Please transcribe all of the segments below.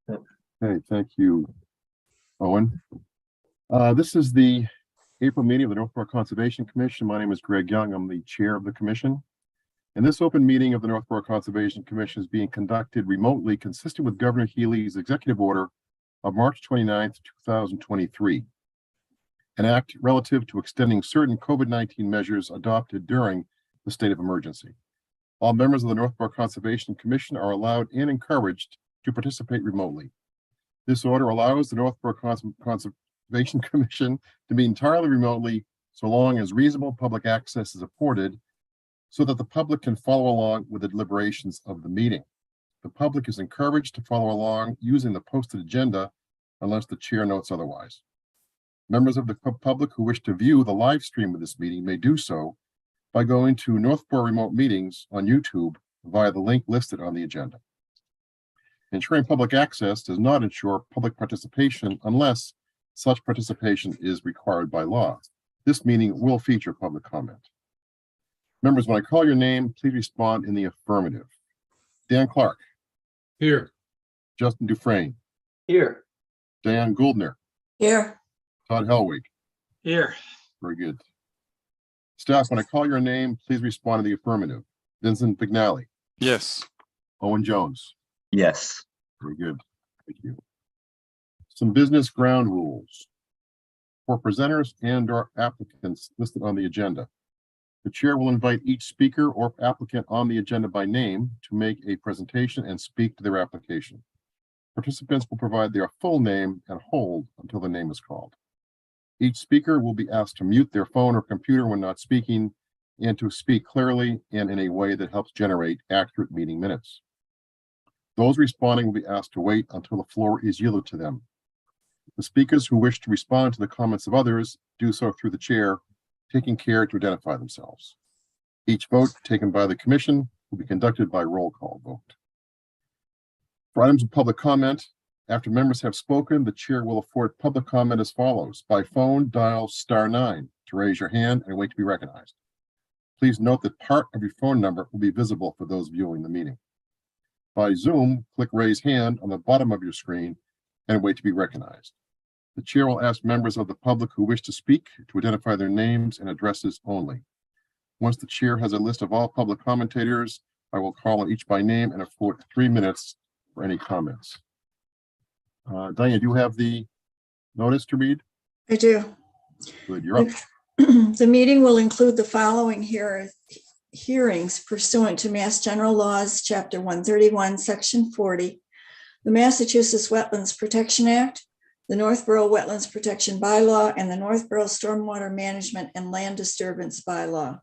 Okay, thank you, Owen. This is the April meeting of the Northborough Conservation Commission. My name is Greg Young. I'm the chair of the commission. And this open meeting of the Northborough Conservation Commission is being conducted remotely, consistent with Governor Healy's executive order of March 29th, 2023, an act relative to extending certain COVID-19 measures adopted during the state of emergency. All members of the Northborough Conservation Commission are allowed and encouraged to participate remotely. This order allows the Northborough Conservation Commission to meet entirely remotely so long as reasonable public access is afforded so that the public can follow along with the deliberations of the meeting. The public is encouraged to follow along using the posted agenda unless the chair notes otherwise. Members of the public who wish to view the live stream of this meeting may do so by going to Northborough Remote Meetings on YouTube via the link listed on the agenda. Ensuring public access does not ensure public participation unless such participation is required by law. This meeting will feature public comment. Members, when I call your name, please respond in the affirmative. Dan Clark. Here. Justin Dufresne. Here. Diane Gouldner. Here. Todd Helwig. Here. Very good. Staff, when I call your name, please respond in the affirmative. Vincent Pignali. Yes. Owen Jones. Yes. Very good. Thank you. Some business ground rules. For presenters and/or applicants listed on the agenda, the chair will invite each speaker or applicant on the agenda by name to make a presentation and speak to their application. Participants will provide their full name and hold until the name is called. Each speaker will be asked to mute their phone or computer when not speaking and to speak clearly and in a way that helps generate accurate meeting minutes. Those responding will be asked to wait until the floor is yielded to them. The speakers who wish to respond to the comments of others do so through the chair, taking care to identify themselves. Each vote taken by the commission will be conducted by roll call vote. For items of public comment, after members have spoken, the chair will afford public comment as follows. By phone, dial *9 to raise your hand and wait to be recognized. Please note that part of your phone number will be visible for those viewing the meeting. By Zoom, click raise hand on the bottom of your screen and wait to be recognized. The chair will ask members of the public who wish to speak to identify their names and addresses only. Once the chair has a list of all public commentators, I will call on each by name and afford 3 minutes for any comments. Diane, do you have the notice to read? I do. Good, you're up. The meeting will include the following hearings pursuant to Mass General Laws, Chapter 131, Section 40, the Massachusetts Wetlands Protection Act, the Northborough Wetlands Protection Bylaw, and the Northborough Stormwater Management and Land Disturbance Bylaw.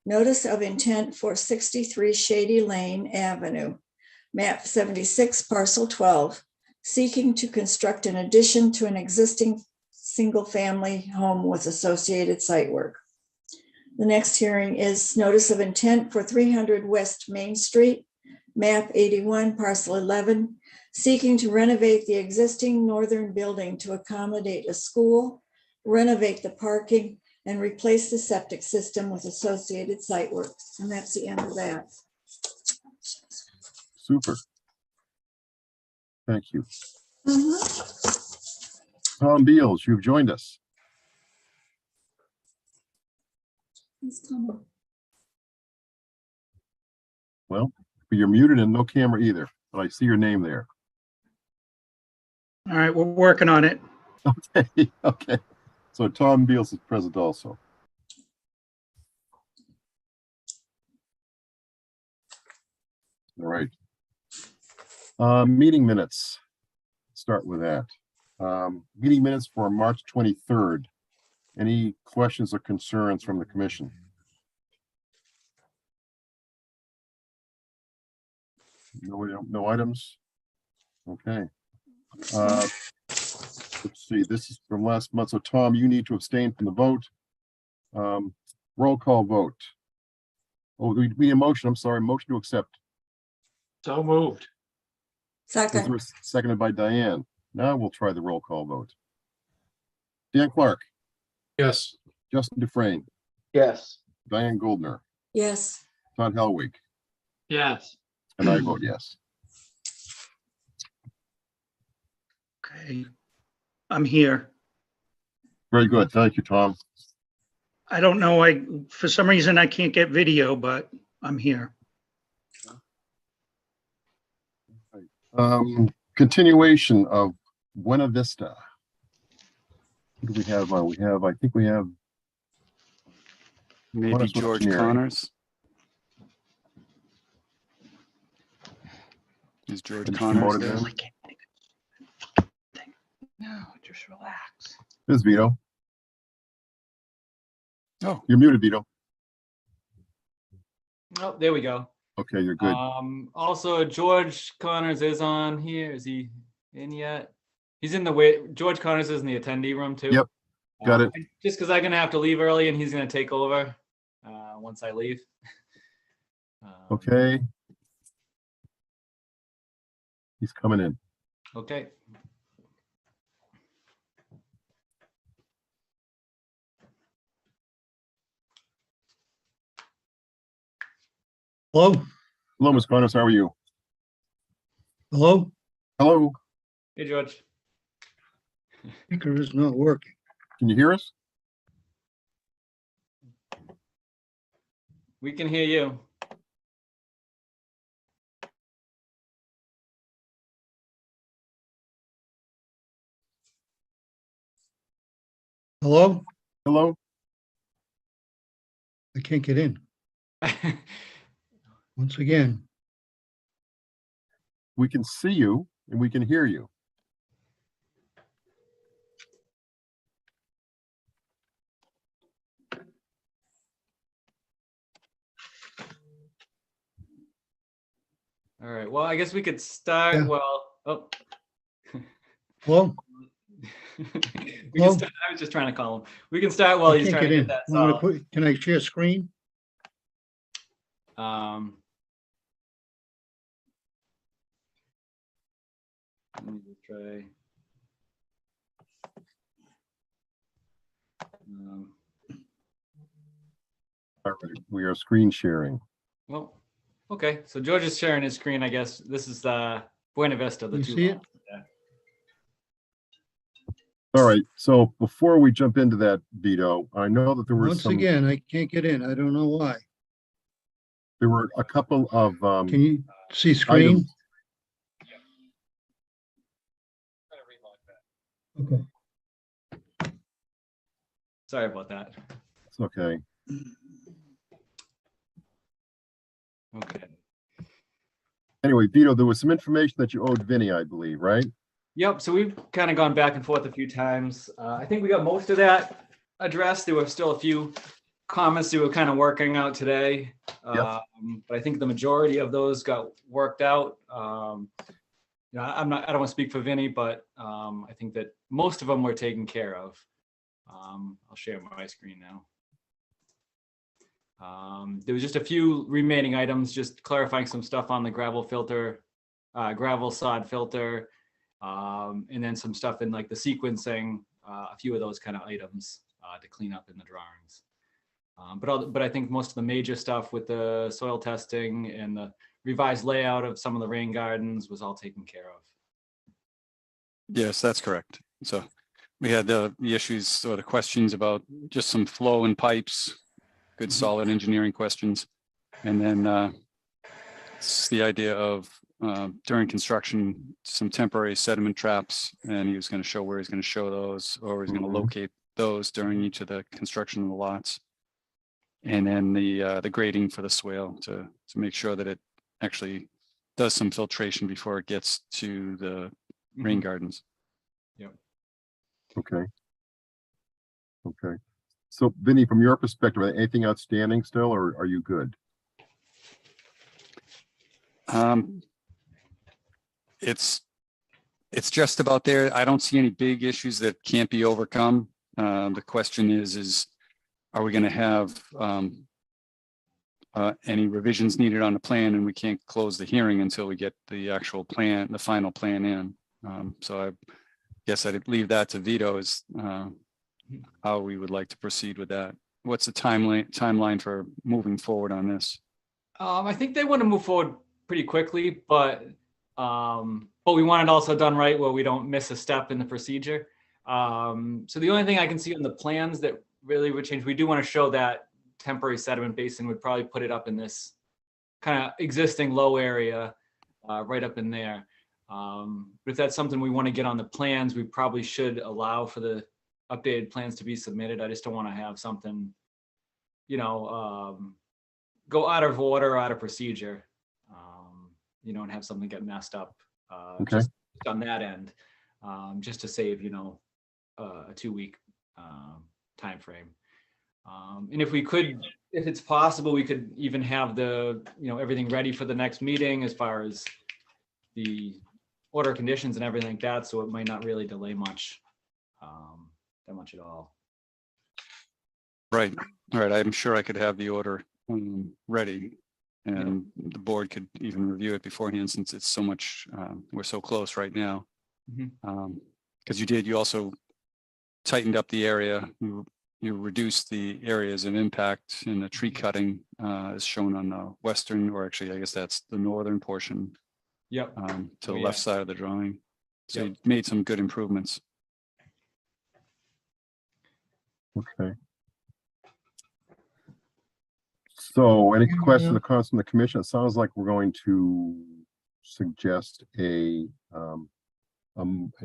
Notice of intent for 63 Shady Lane Avenue, map 76, parcel 12, seeking to construct an addition to an existing single-family home with associated site work. The next hearing is notice of intent for 300 West Main Street, map 81, parcel 11, seeking to renovate the existing northern building to accommodate a school, renovate the parking, and replace the septic system with associated site work. And that's the end of that. Super. Thank you. Tom Beals, you've joined us. Well, you're muted and no camera either, but I see your name there. All right, we're working on it. Okay, okay. So Tom Beals is present also. All right. Meeting minutes. Start with that. Meeting minutes for March 23rd. Any questions or concerns from the commission? No items? Okay. Let's see, this is from last month. So Tom, you need to abstain from the vote. Roll call vote. Oh, we need a motion. I'm sorry, motion to accept. So moved. Second. Seconded by Diane. Now we'll try the roll call vote. Dan Clark. Yes. Justin Dufresne. Yes. Diane Gouldner. Yes. Todd Helwig. Yes. And I vote yes. Okay. I'm here. Very good. Thank you, Tom. I don't know, for some reason I can't get video, but I'm here. Continuation of Buena Vista. What do we have? I think we have Maybe Honest George engineering. Connors. Is George He's Connors promoted there? him. No, just relax. There's Vito. Oh, You're muted, Vito. Oh, there we go. Okay, you're good. Also, George Connors is on here. Is he in yet? He's in the way. George Connors is in the attendee room too. Yep, got it. Just because I'm gonna have to leave early and he's gonna take over once I leave. Okay. He's coming in. Okay. Hello? Hello, Ms. Connors. How are you? Hello? Hello. Hey, George. Speaker is not working. Can you hear us? We can hear you. Hello? Hello. I can't get in. Once again, We can see you and we can hear you. All right. Well, I guess we could start. Yeah. Well, oh. hello? We can start. I was just trying to call him. We can start while I he's can't trying to get get in. that I'm gonna solved. Can I share screen? Let me just try. All right, we are screen sharing. Well, okay. So George is sharing his screen. I guess this is Buena Vista. The You two see it? lots. Yeah. All right, so before we jump into that, Vito, I know that there were Once some, again, I can't get in. I don't know why. there were a couple of Can you see screen? items. Okay. Sorry about that. It's okay. Okay. Anyway, Vito, there was some information that you owed Vinny, I believe, right? Yep. So we've kind of gone back and forth a few times. I think we got most of that addressed. There were still a few comments that we were kind of working out today. But I think the majority of those got worked out. You know, I don't want to speak for Vinny, but I think that most of them were taken care of. I'll share my screen now. There was just a few remaining items, just clarifying some stuff on the gravel filter, gravel sod filter, and then some stuff in like the sequencing, a few of those kind of items to clean up in the drawings. But I think most of the major stuff with the soil testing and the revised layout of some of the rain gardens was all taken care of. yes, that's correct. So we had the issues or the questions about just some flow in pipes, good solid engineering questions. And then it's the idea of during construction, some temporary sediment traps, and he was going to show where he's going to show those, or he's going to locate those during each of the construction of the lots. And then the grading for the swale to make sure that it actually does some filtration before it gets to the rain gardens. Okay. Okay. So Vinny, from your perspective, anything outstanding still, or are you good? It's just about there. I don't see any big issues that can't be overcome. The question is are we going to have any revisions needed on the plan, and we can't close the hearing until we get the actual plan, the final plan in. So I guess I'd leave that to Vito as how we would like to proceed with that. What's the timeline for moving forward on this? I think they want to move forward pretty quickly, but But we want it also done right where we don't miss a step in the procedure. So the only thing I can see on the plans that really would change, we do want to show that temporary sediment basin, would probably put it up in this kind of existing low area, right up in there. But if that's something we want to get on the plans, we probably should allow for the updated plans to be submitted. I just don't want to have something, you know, go out of order, out of procedure, you know, and have something get messed up, Okay. just on that end, just to save, you know, a 2-week time frame. And if we could, if it's possible, we could even have the, you know, everything ready for the next meeting as far as the order of conditions and everything like that, so it might not really delay much, that much at all. Right. All right. I'm sure I could have the order ready, and the board could even review it beforehand, since it's so much, we're so close right now. Mhm. Because you also tightened up the area. You reduced the areas of impact in the tree cutting, as shown on the western, or actually, I guess that's the northern portion, Yep. to Oh, the yeah. left side of the drawing. So Yep. you made some good improvements. Okay. So any questions or comments from the commission? It sounds like we're going to suggest a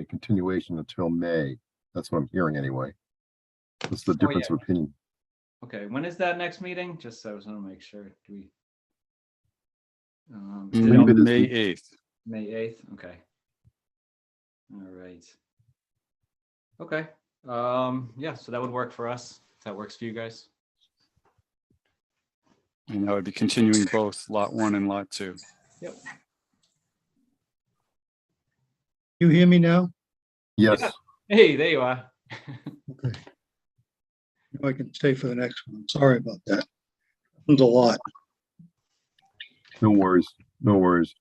continuation until May. That's what I'm hearing anyway. What's the difference of opinion? Okay, when is that next meeting? Just so I was gonna make sure. Do we? Maybe it is May the- 8th. May 8th, okay. All right. Okay, yeah, so that would work for us, if that works for you guys. And that would be continuing both lot 1 and lot 2. Yep. You hear me now? Yes, Yeah. Hey, there you are. Okay. I can stay for the next one. Sorry about that. It's a lot. no worries, no worries.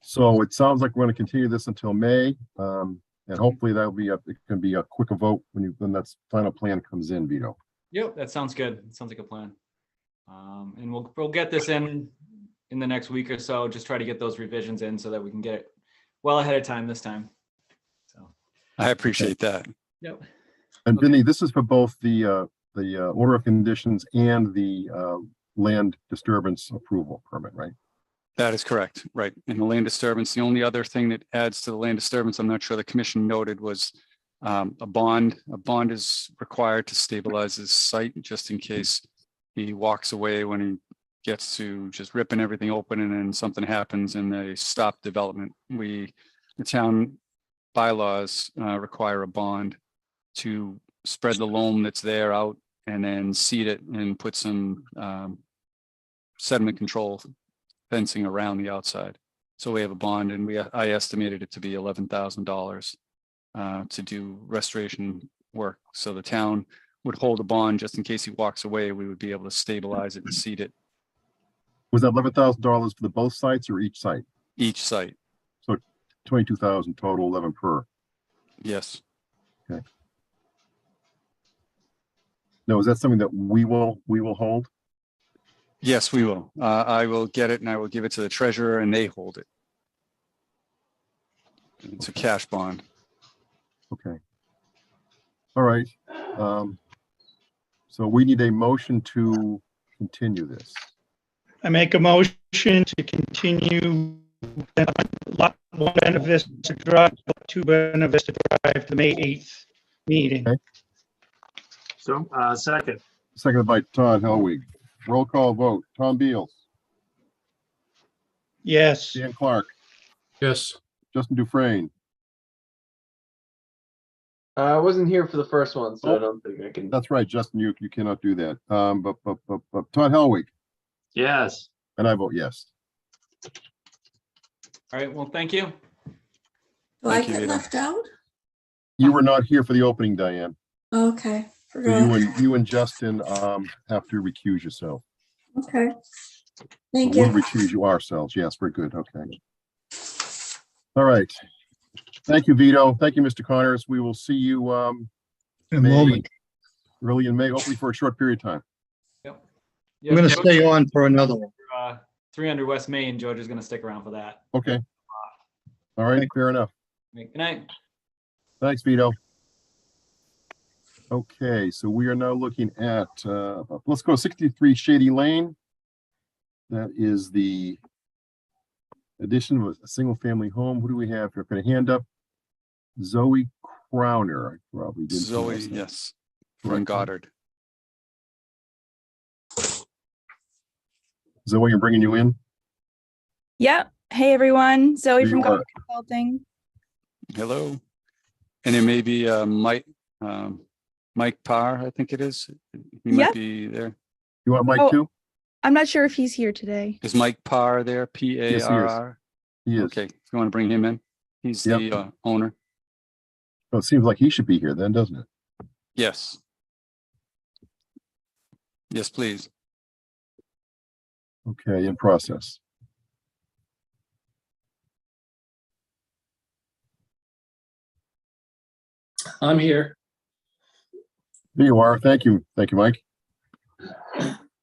So it sounds like we're going to continue this until May. And hopefully that'll be it can be a quicker vote when that final plan comes in, Vito. Yep, that sounds good. It sounds like a plan. And we'll get this in the next week or so, just try to get those revisions in so that we can get it well ahead of time this time. So, I appreciate that. yep. And Okay. Vinny, this is for both the order of conditions and the land disturbance approval permit, right? That is correct, right. And the land disturbance, the only other thing that adds to the land disturbance, I'm not sure the commission noted, was a bond. A bond is required to stabilize this site, just in case he walks away when he gets to just ripping everything open and then something happens and they stop development. The town bylaws require a bond to spread the loam that's there out and then seed it and put some sediment control fencing around the outside. So we have a bond, and I estimated it to be $11,000 to do restoration work. So the town would hold a bond just in case he walks away. We would be able to stabilize it and seed it Was that $11,000 for the both sites or each site? each site. 22,000 total, 11 per. Yes. Now, is that something that we will hold? Yes, we will. I will get it and I will give it to the treasurer and they hold it. It's a cash bond. Okay. All right. So we need a motion to continue this. I make a motion to continue lot 1 Benavista Drive, 2 Benavista Drive, the May 8th meeting. Okay. So, second, Seconded by Todd Helwig. Roll call vote. Tom Beals, Yes, Dan Clark, yes. Justin Dufresne. I wasn't here for the first one, so Oh. I don't think I can. That's right, Justin, you cannot do that. But Todd Helwig, Yes. and I vote yes. All right, well, thank you. Do I Thank you, get Vito. left out? You were not here for the opening, Diane. Okay, So forgot. you and Justin have to recuse yourself. Okay. Thank We'll you. recuse you ourselves. Yes, we're good. Okay. All right. Thank you, Vito. Thank you, Mr. Connors. We will see you In a May- moment. early in May, hopefully for a short period of time. Yep. I'm gonna stay on for another one. 300 West Main, George is gonna stick around for that. Okay. All right, fair enough. Good night. Thanks, Vito. Okay, so we are now looking at, let's go 63 Shady Lane. That is the addition of a single-family home. Who do we have here? Going to hand up Zoe Crowner. I probably did. Zoe, yes, from Correct. Goddard. Zoe, I'm bringing you in. Yep. Hey, everyone. Zoe There from you are. Goddard Consulting. Hello. And it may be Mike Parr, I think it is. He might Yep. be there. You want Mike Oh. too? I'm not sure if he's here today. Is Mike Parr there? Parr? He is. Okay, if you want to bring him in. He's Yep. the owner. Well, it seems like he should be here then, doesn't it? Yes. Yes, please. Okay, in process. I'm here. There you are. Thank you. Thank you, Mike.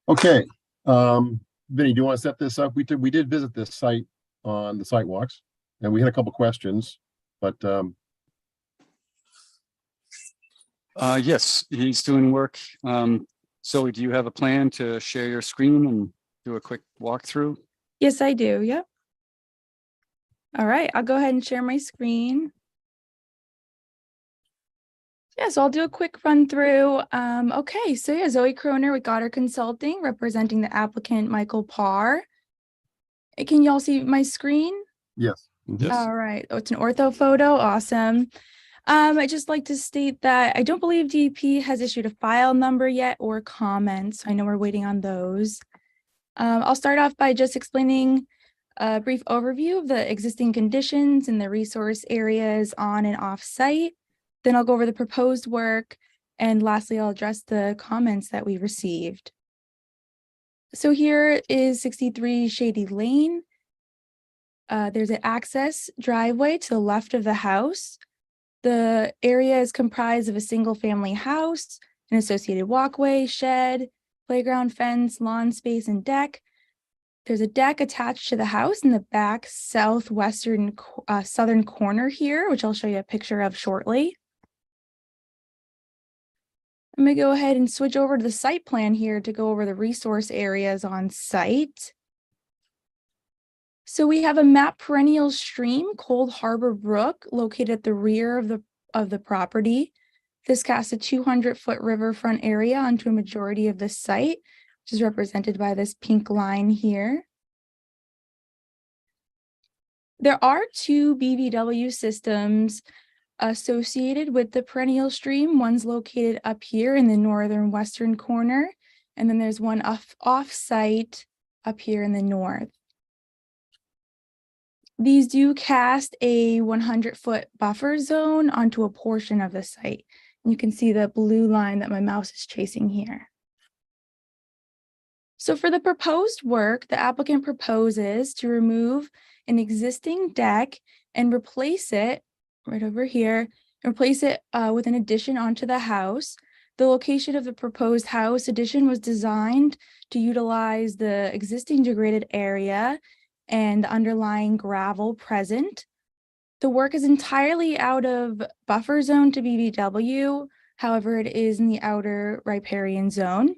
Okay. Vinny, do you want to set this up? We did visit this site on the site walks, and we had a couple questions, but Yes, he's doing work. Zoe, do you have a plan to share your screen and do a quick walkthrough? Yes, I do. Yep. All right. I'll go ahead and share my screen. Yeah, so I'll do a quick run through. Okay, so yeah, Zoe Kroner with Goddard Consulting, representing the applicant Michael Parr. Can y'all see my screen? yes. Yes. All right. Oh, it's an ortho photo. Awesome. I'd just like to state that I don't believe DEP has issued a file number yet or comments. I know we're waiting on those. I'll start off by just explaining a brief overview of the existing conditions and the resource areas on and off site. Then I'll go over the proposed work. And lastly, I'll address the comments that we received. So here is 63 Shady Lane. There's an access driveway to the left of the house. The area is comprised of a single family house, an associated walkway, shed, playground, fence, lawn space, and deck. There's a deck attached to the house in the back southwestern southern corner here, which I'll show you a picture of shortly. I'm going to go ahead and switch over to the site plan here to go over the resource areas on site. So we have a map perennial stream, Cold Harbor Brook, located at the rear of the property. This casts a 200-foot riverfront area onto a majority of the site, which is represented by this pink line here. There are two BVW systems associated with the perennial stream. One's located up here in the northern western corner, and then there's one off-site up here in the north. These do cast a 100-foot buffer zone onto a portion of the site. And you can see the blue line that my mouse is chasing here. So for the proposed work, the applicant proposes to remove an existing deck and replace it right over here, and replace it with an addition onto the house. The location of the proposed house addition was designed to utilize the existing degraded area and the underlying gravel present. The work is entirely out of buffer zone to BVW. However, it is in the outer riparian zone.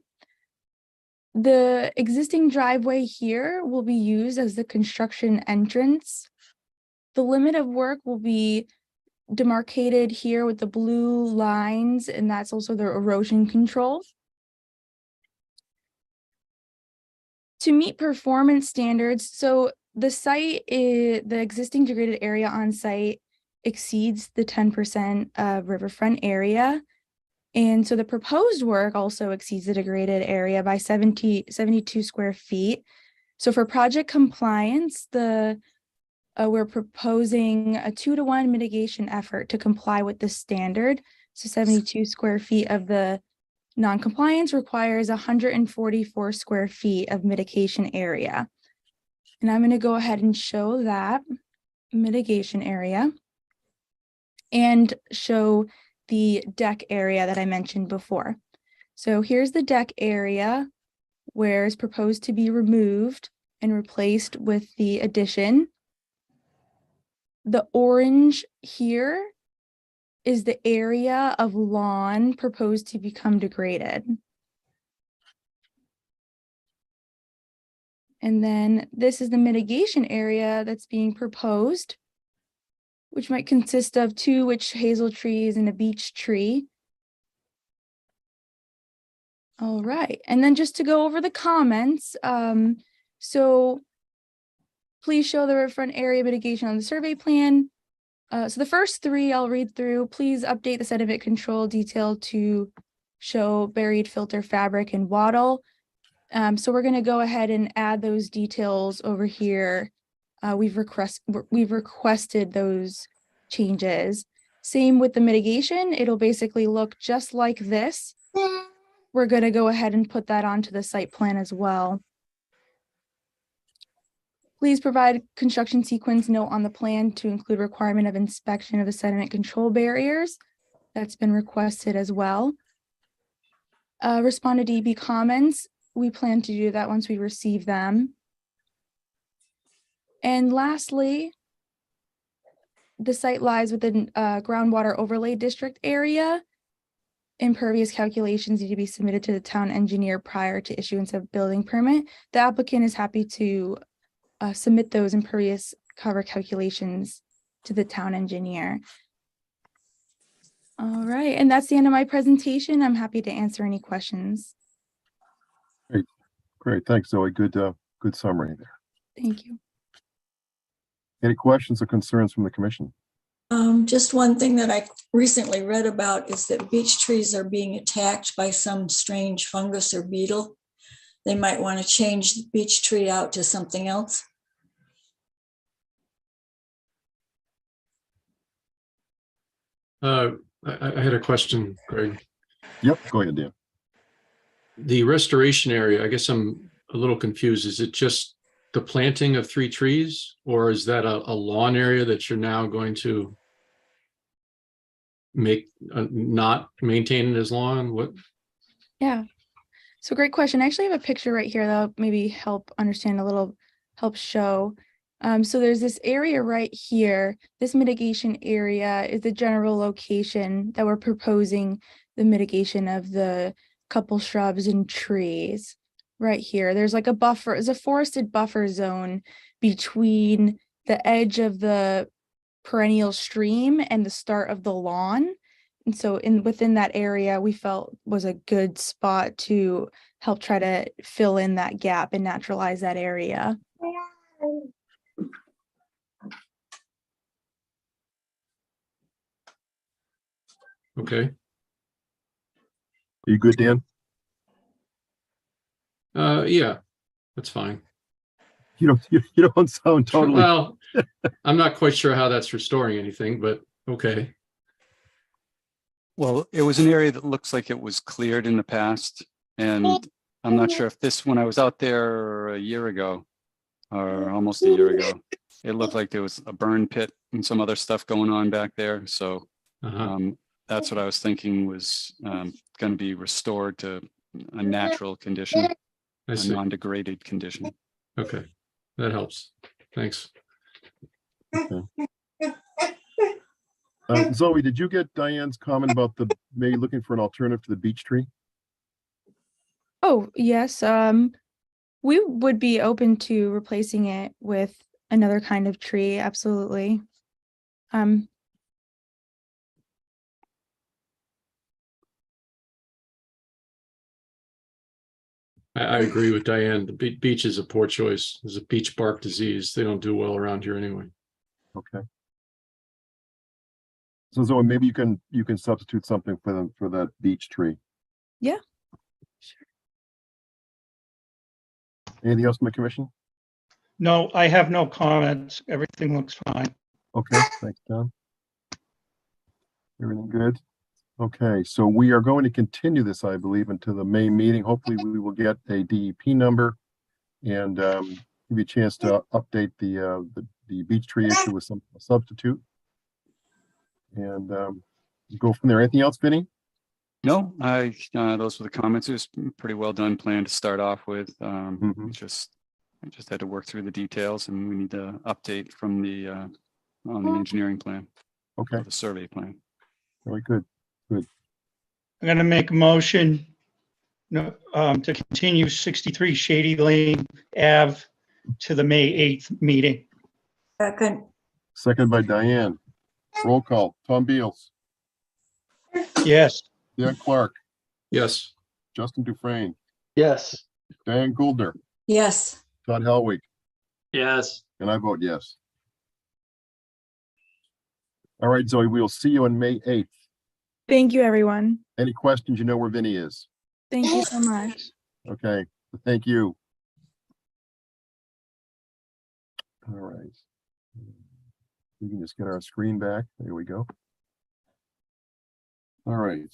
The existing driveway here will be used as the construction entrance. The limit of work will be demarcated here with the blue lines, and that's also the erosion control. To meet performance standards, so the site is, the existing degraded area on site exceeds the 10% riverfront area. And so the proposed work also exceeds the degraded area by 72 square feet. So for project compliance, we're proposing a 2-to-1 mitigation effort to comply with the standard. So 72 square feet of the non-compliance requires 144 square feet of mitigation area. And I'm going to go ahead and show that mitigation area and show the deck area that I mentioned before. So here's the deck area where it's proposed to be removed and replaced with the addition. the orange here is the area of lawn proposed to become degraded. And then this is the mitigation area that's being proposed, which might consist of 2 witch hazel trees and a beech tree. All right, and then just to go over the comments, so please show the front area mitigation on the survey plan. So the first 3 I'll read through. Please update the sediment control detail to show buried filter fabric and wattle. So we're going to go ahead and add those details over here. We've requested those changes. Same with the mitigation. It'll basically look just like this. We're going to go ahead and put that onto the site plan as well. Please provide construction sequence note on the plan to include requirement of inspection of the sediment control barriers. That's been requested as well. Respond to DEP comments. We plan to do that once we receive them. And lastly, the site lies within groundwater overlay district area. Impervious calculations need to be submitted to the town engineer prior to issuance of building permit. The applicant is happy to submit those impervious cover calculations to the town engineer. All right, and that's the end of my presentation. I'm happy to answer any questions. Great, thanks, Zoe. Good summary there. Thank you. Any questions or concerns from the commission? Just one thing that I recently read about is that beech trees are being attacked by some strange fungus or beetle. They might want to change the beech tree out to something else. I had a question, Greg. Yep, go ahead, Dan. The restoration area, I guess I'm a little confused. Is it just the planting of 3 trees, or is that a lawn area that you're now going to make not maintain it as lawn? What? Yeah, so great question. I actually have a picture right here that'll maybe help understand a little, help show. So there's this area right here. This mitigation area is the general location that we're proposing the mitigation of the couple shrubs and trees right here. There's like a buffer, there's a forested buffer zone between the edge of the perennial stream and the start of the lawn. And so within that area, we felt was a good spot to help try to fill in that gap and naturalize that area. Okay. Are you good, Dan? Yeah, that's fine. You don't sound totally. Well, I'm not quite sure how that's restoring anything, but okay. Well, it was an area that looks like it was cleared in the past. And I'm not sure if this, when I was out there a year ago or almost a year ago, it looked like there was a burn pit and some other stuff going on back there. So that's what I was thinking was going to be restored to a natural condition, a non-degraded condition. Okay, that helps. Thanks. Okay. Zoe, did you get Diane's comment about the maybe looking for an alternative to the beech tree? Oh, yes. We would be open to replacing it with another kind of tree. Absolutely. I agree with Diane. The beech is a poor choice. There's a beech bark disease. They don't do well around here anyway. Okay. So Zoe, maybe you can substitute something for them for that beech tree. Yeah. Sure. Anything else from the commission? No, I have no comments. Everything looks fine. Okay, thanks, Don. Everything good? Okay, so we are going to continue this, I believe, until the May meeting. Hopefully we will get a DEP number and give you a chance to update the beech tree issue with some substitute. And go from there. Anything else, Vinny? No, those were the comments. It was pretty well done plan to start off with. I just had to work through the details, and we need to update from the on the engineering plan, Okay, or the survey plan. very good. I'm gonna make a motion no, to continue 63 Shady Lane Ave to the May 8th meeting. Second, Second by Diane. Roll call. Tom Beals, Yes, Dan Clark, Yes. Justin Dufresne, Yes. Diane Gouldner, yes. Todd Helwig, Yes. and I vote yes. All right, Zoe, we will see you on May 8th. Thank you, everyone. Any questions, you know where Vinny is. Thank you so much. Okay, thank you. All right. We can just get our screen back. There we go. All right.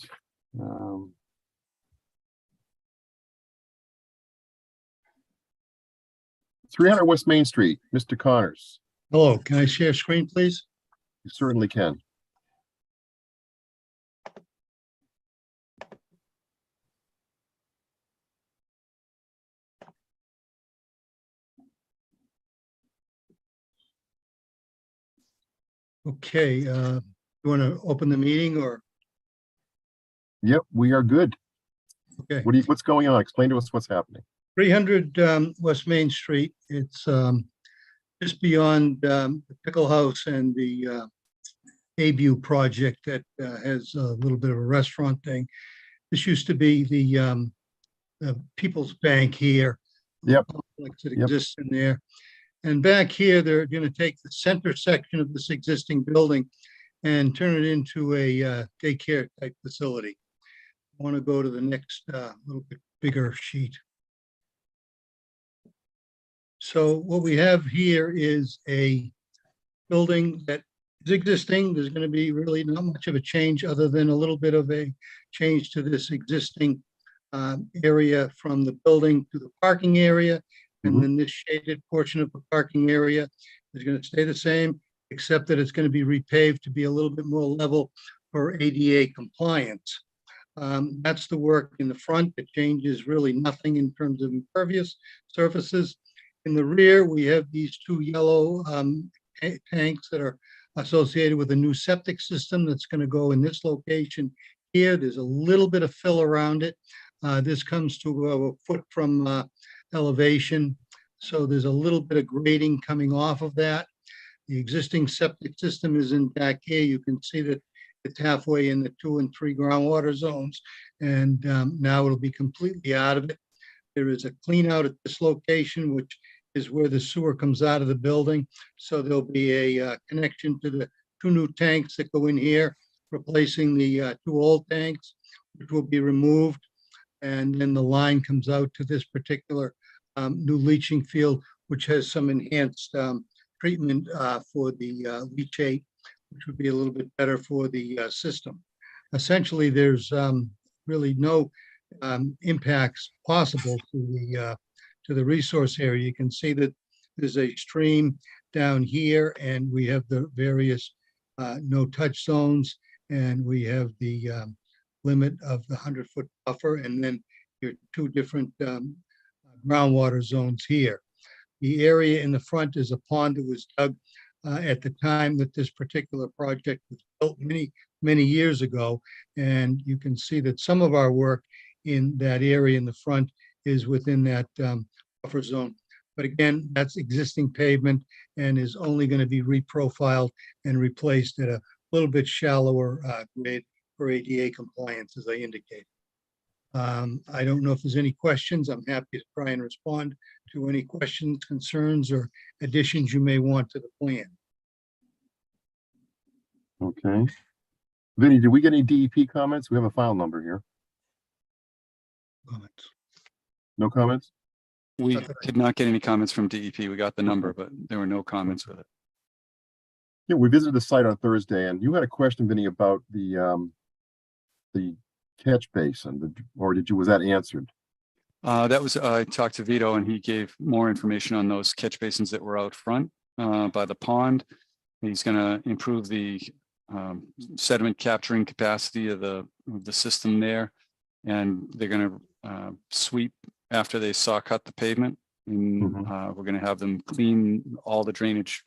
300 West Main Street, Mr. Connors. Hello, can I share screen, please? You certainly can. Okay, you want to open the meeting or, Yep, we are good. okay. What's going on? Explain to us what's happening. 300 West Main Street. It's just beyond the Pickle House and the Bayview project that has a little bit of a restaurant thing. This used to be the People's Bank here. Yep. Complex that Yep. exists in there. And back here, they're going to take the center section of this existing building and turn it into a daycare type facility. I want to go to the next little bit bigger sheet. So what we have here is a building that is existing. There's going to be really not much of a change other than a little bit of a change to this existing area from the building to the parking area. And then this shaded portion of the parking area is going to stay the same, except that it's going to be repaved to be a little bit more level for ADA compliance. That's the work in the front. It changes really nothing in terms of impervious surfaces. In the rear, we have these two yellow tanks that are associated with a new septic system that's going to go in this location here. There's a little bit of fill around it. This comes to a foot from elevation. So there's a little bit of grading coming off of that. The existing septic system is in back here. You can see that it's halfway in the 2 and 3 groundwater zones. And now it'll be completely out of it. There is a clean out at this location, which is where the sewer comes out of the building. So there'll be a connection to the 2 new tanks that go in here, replacing the 2 old tanks, which will be removed. And then the line comes out to this particular new leaching field, which has some enhanced treatment for the leachate, which would be a little bit better for the system. Essentially, there's really no impacts possible to the resource area. You can see that there's a stream down here, and we have the various no-touch zones, and we have the limit of the 100-foot buffer, and then your 2 different groundwater zones here. The area in the front is a pond that was dug at the time that this particular project was built many years ago. And you can see that some of our work in that area in the front is within that buffer zone. But again, that's existing pavement and is only going to be reprofiled and replaced at a little bit shallower grade for ADA compliance, as I indicated. I don't know if there's any questions. I'm happy to try and respond to any questions, concerns, or additions you may want to the plan. Okay. Vinny, did we get any DEP comments? We have a file number here. Comments? No comments? We did not get any comments from DEP. We got the number, but there were no comments with it. Yeah, we visited the site on Thursday, and you had a question, Vinny, about the catch basin, was that answered? That was, I talked to Vito and he gave more information on those catch basins that were out front by the pond. He's going to improve the sediment capturing capacity of the system there. And they're going to sweep after they saw cut the pavement. And we're going to have them clean all the drainage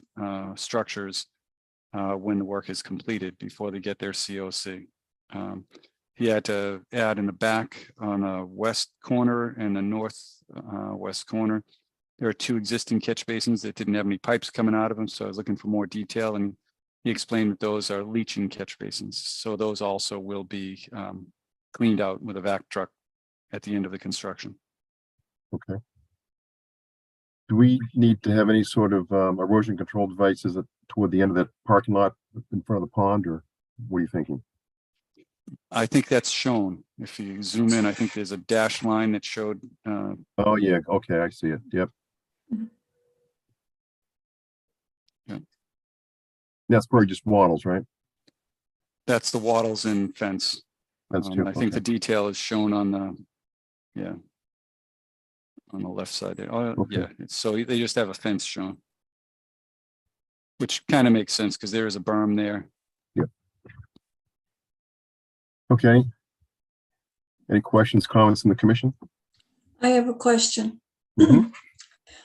structures when the work is completed before they get their COC. He had to add in the back on the west corner and the north west corner. There are 2 existing catch basins that didn't have any pipes coming out of them, so I was looking for more detail, and he explained that those are leaching catch basins. So those also will be cleaned out with a vac truck at the end of the construction. Okay. Do we need to have any sort of erosion control devices toward the end of that parking lot in front of the pond, or what are you thinking? I think that's shown. If you zoom in, I think there's a dashed line that showed. Oh, yeah, okay, I see it. Yep. Yeah. That's probably just wattles, right? That's the wattles and fence. That's too. I think the Okay. detail is shown on the, on the left side there. Oh, Okay. yeah. So they just have a fence shown, which kind of makes sense because there is a berm there. Okay. Any questions, comments in the commission? I have a question. Mhm.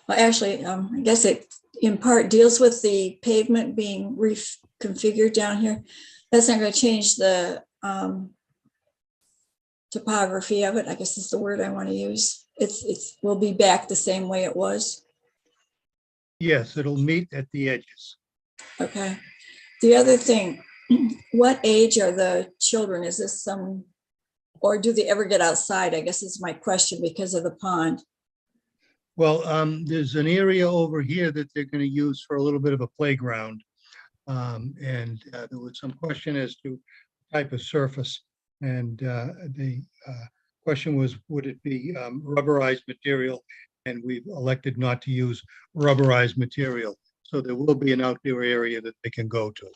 Well, actually, I guess it in part deals with the pavement being reconfigured down here. That's not going to change the topography of it, I guess is the word I want to use. It's will be back the same way it was. Yes, it'll meet at the edges. Okay. The other thing, what age are the children? Is this some, or do they ever get outside? I guess is my question because of the pond. Well, there's an area over here that they're going to use for a little bit of a playground. And there was some question as to type of surface. And the question was, would it be rubberized material? And we've elected not to use rubberized material. So there will be an outdoor area that they can go to.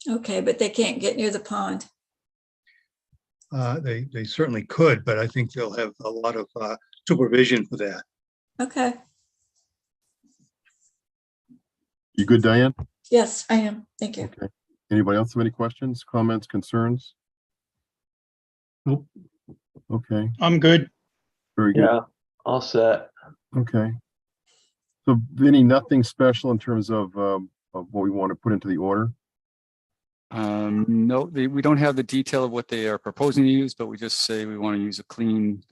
Okay, but they can't get near the pond. They certainly could, but I think they'll have a lot of supervision for that. Okay. You good, Diane? Yes, I am. Thank you. Okay. Anybody else have any questions, comments, concerns? Nope. Okay, I'm good. very good. Yeah, all set. Okay. So Vinny, nothing special in terms of what we want to put into the order? No, we don't have the detail of what they are proposing to use, but we just say we want to use a clean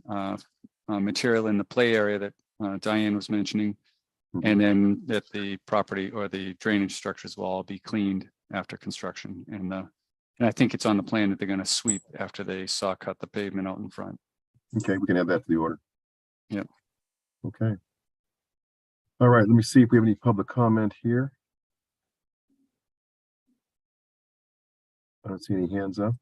material in the play area that Diane was mentioning. And then that the property or the drainage structures will all be cleaned after construction. And I think it's on the plan that they're going to sweep after they saw cut the pavement out in front. Okay, we can add that to the order. Yep. Okay. All right, let me see if we have any public comment here. I don't see any hands up.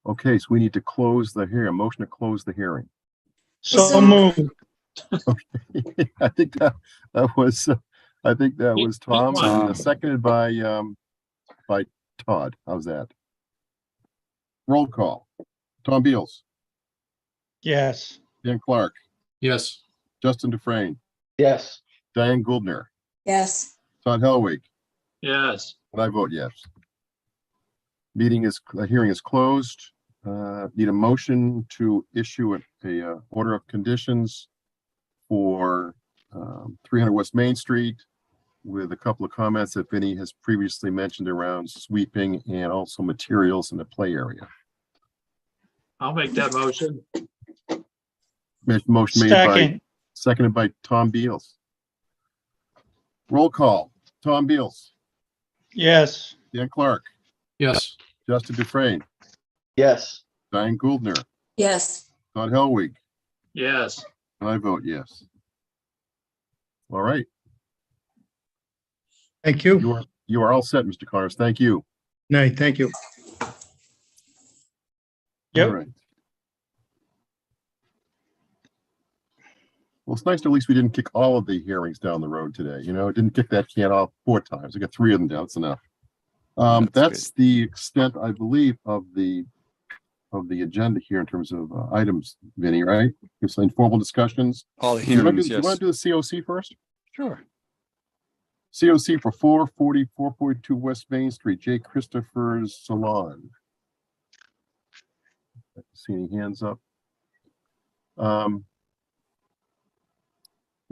Okay, so we need to close the hearing, a motion to close the hearing. So moved. I think that was Tom, and seconded by Todd. How's that? Roll call. Tom Beals, Yes. Dan Clark, Yes. Justin Dufresne, Yes. Diane Goldner, Yes. Todd Helwig, Yes. and I vote yes. The hearing is closed. Need a motion to issue a order of conditions for 300 West Main Street with a couple of comments that Vinny has previously mentioned around sweeping and also materials in the play area. I'll make that motion. Motion made by, Second. seconded by Tom Beals. Roll call. Tom Beals, Yes. Dan Clark, Yes. Justin Dufresne, Yes. Diane Goldner, Yes. Todd Helwig, Yes. and I vote yes. All right. Thank you. You are all set, Mr. Connors. Thank you. Night, thank you. Yep. All right. Well, it's nice that at least we didn't kick all of the hearings down the road today. You know, it didn't kick that can off 4 times. We got 3 of them down. That's enough. That's the extent, I believe, of the agenda here in terms of items, Vinny, right? It's informal discussions. All the You want hearings, to yes. do the COC first? Sure. COC for 442 West Main Street, J. Christopher's Salon. See any hands up?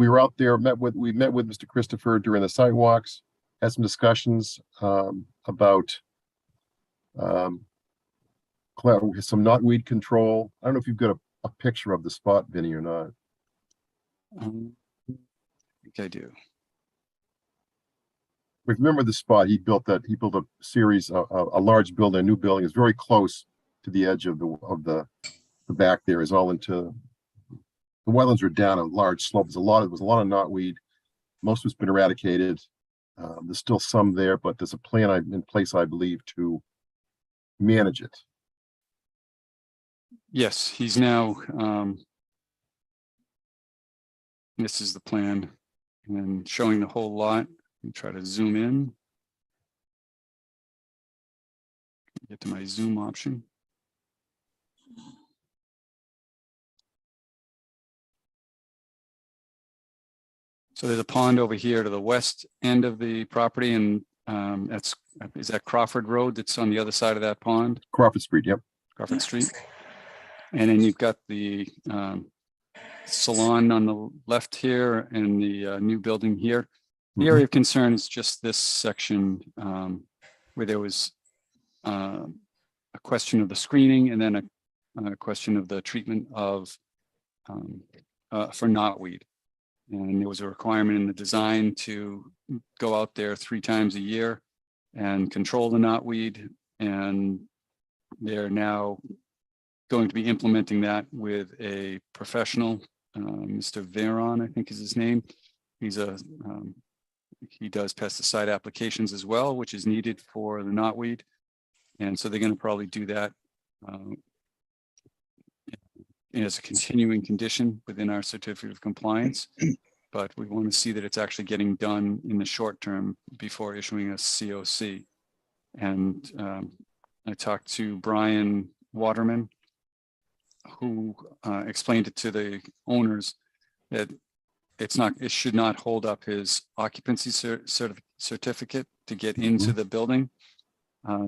we were out there, we met with Mr. Christopher during the sidewalks, had some discussions about some knotweed control. I don't know if you've got a picture of the spot, Vinny, or not. I think I do. Remember the spot, he built a series of a large building, a new building. Is very close to the edge of the back there, is all into the wetlands are down a large slope. There was a lot of knotweed. Most of it's been eradicated. There's still some there, but there's a plan in place, I believe, to manage it. Yes, he's now, this is the plan and showing the whole lot. And try to zoom in. Get to my zoom option. So there's a pond over here to the west end of the property, and is that Crawford Road that's on the other side of that pond? Crawford Street, yep. Crawford Street. And then you've got the salon on the left here and the new building here. The area of concern is just this section where there was a question of the screening and then a question of the treatment of for knotweed. And there was a requirement in the design to go out there 3 times a year and control the knotweed. And they're now going to be implementing that with a professional, Mr. Veron, I think is his name. He's he does pesticide applications as well, which is needed for the knotweed. And so they're going to probably do that as a continuing condition within our certificate of compliance. But we want to see that it's actually getting done in the short term before issuing a COC. And I talked to Brian Waterman, who explained it to the owners that it should not hold up his occupancy certificate to get into the building,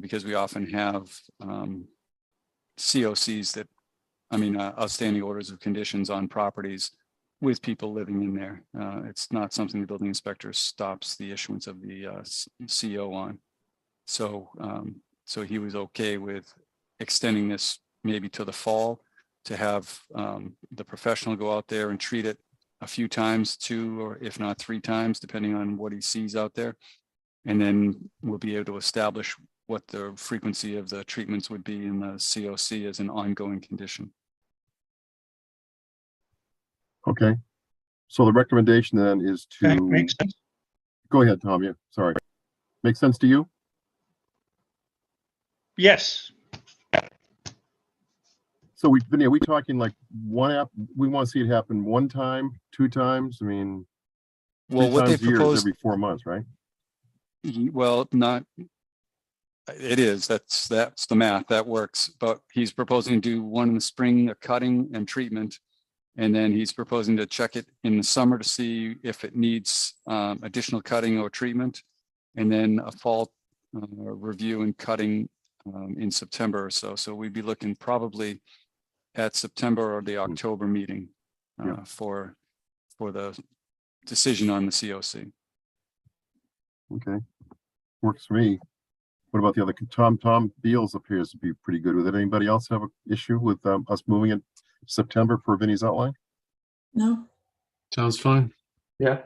because we often have COCs that, outstanding orders of conditions on properties with people living in there. It's not something the building inspector stops the issuance of the CO on. So, so he was okay with extending this maybe to the fall to have the professional go out there and treat it a few times, 2 or if not 3 times, depending on what he sees out there. And then we'll be able to establish what the frequency of the treatments would be in the COC as an ongoing condition. Okay. So the recommendation then is That to makes sense. go ahead, Tom. Yeah, sorry. Makes sense to you? Yes, So are we talking like we want to see it happen 1 time, 2 times? I mean, 3 Well, what they times a year is proposed, every 4 months, right? well, not, it is, that's the math, that works. But he's proposing to do 1 in the spring, a cutting and treatment. And then he's proposing to check it in the summer to see if it needs additional cutting or treatment. And then a fall review and cutting in September or so. So we'd be looking probably at September or the October meeting for the decision on the COC. Okay. Works for me. What about the other? Tom Beals appears to be pretty good with it. Anybody else have an issue with us moving it September for Vinny's outline? No, Sounds fine. Yeah.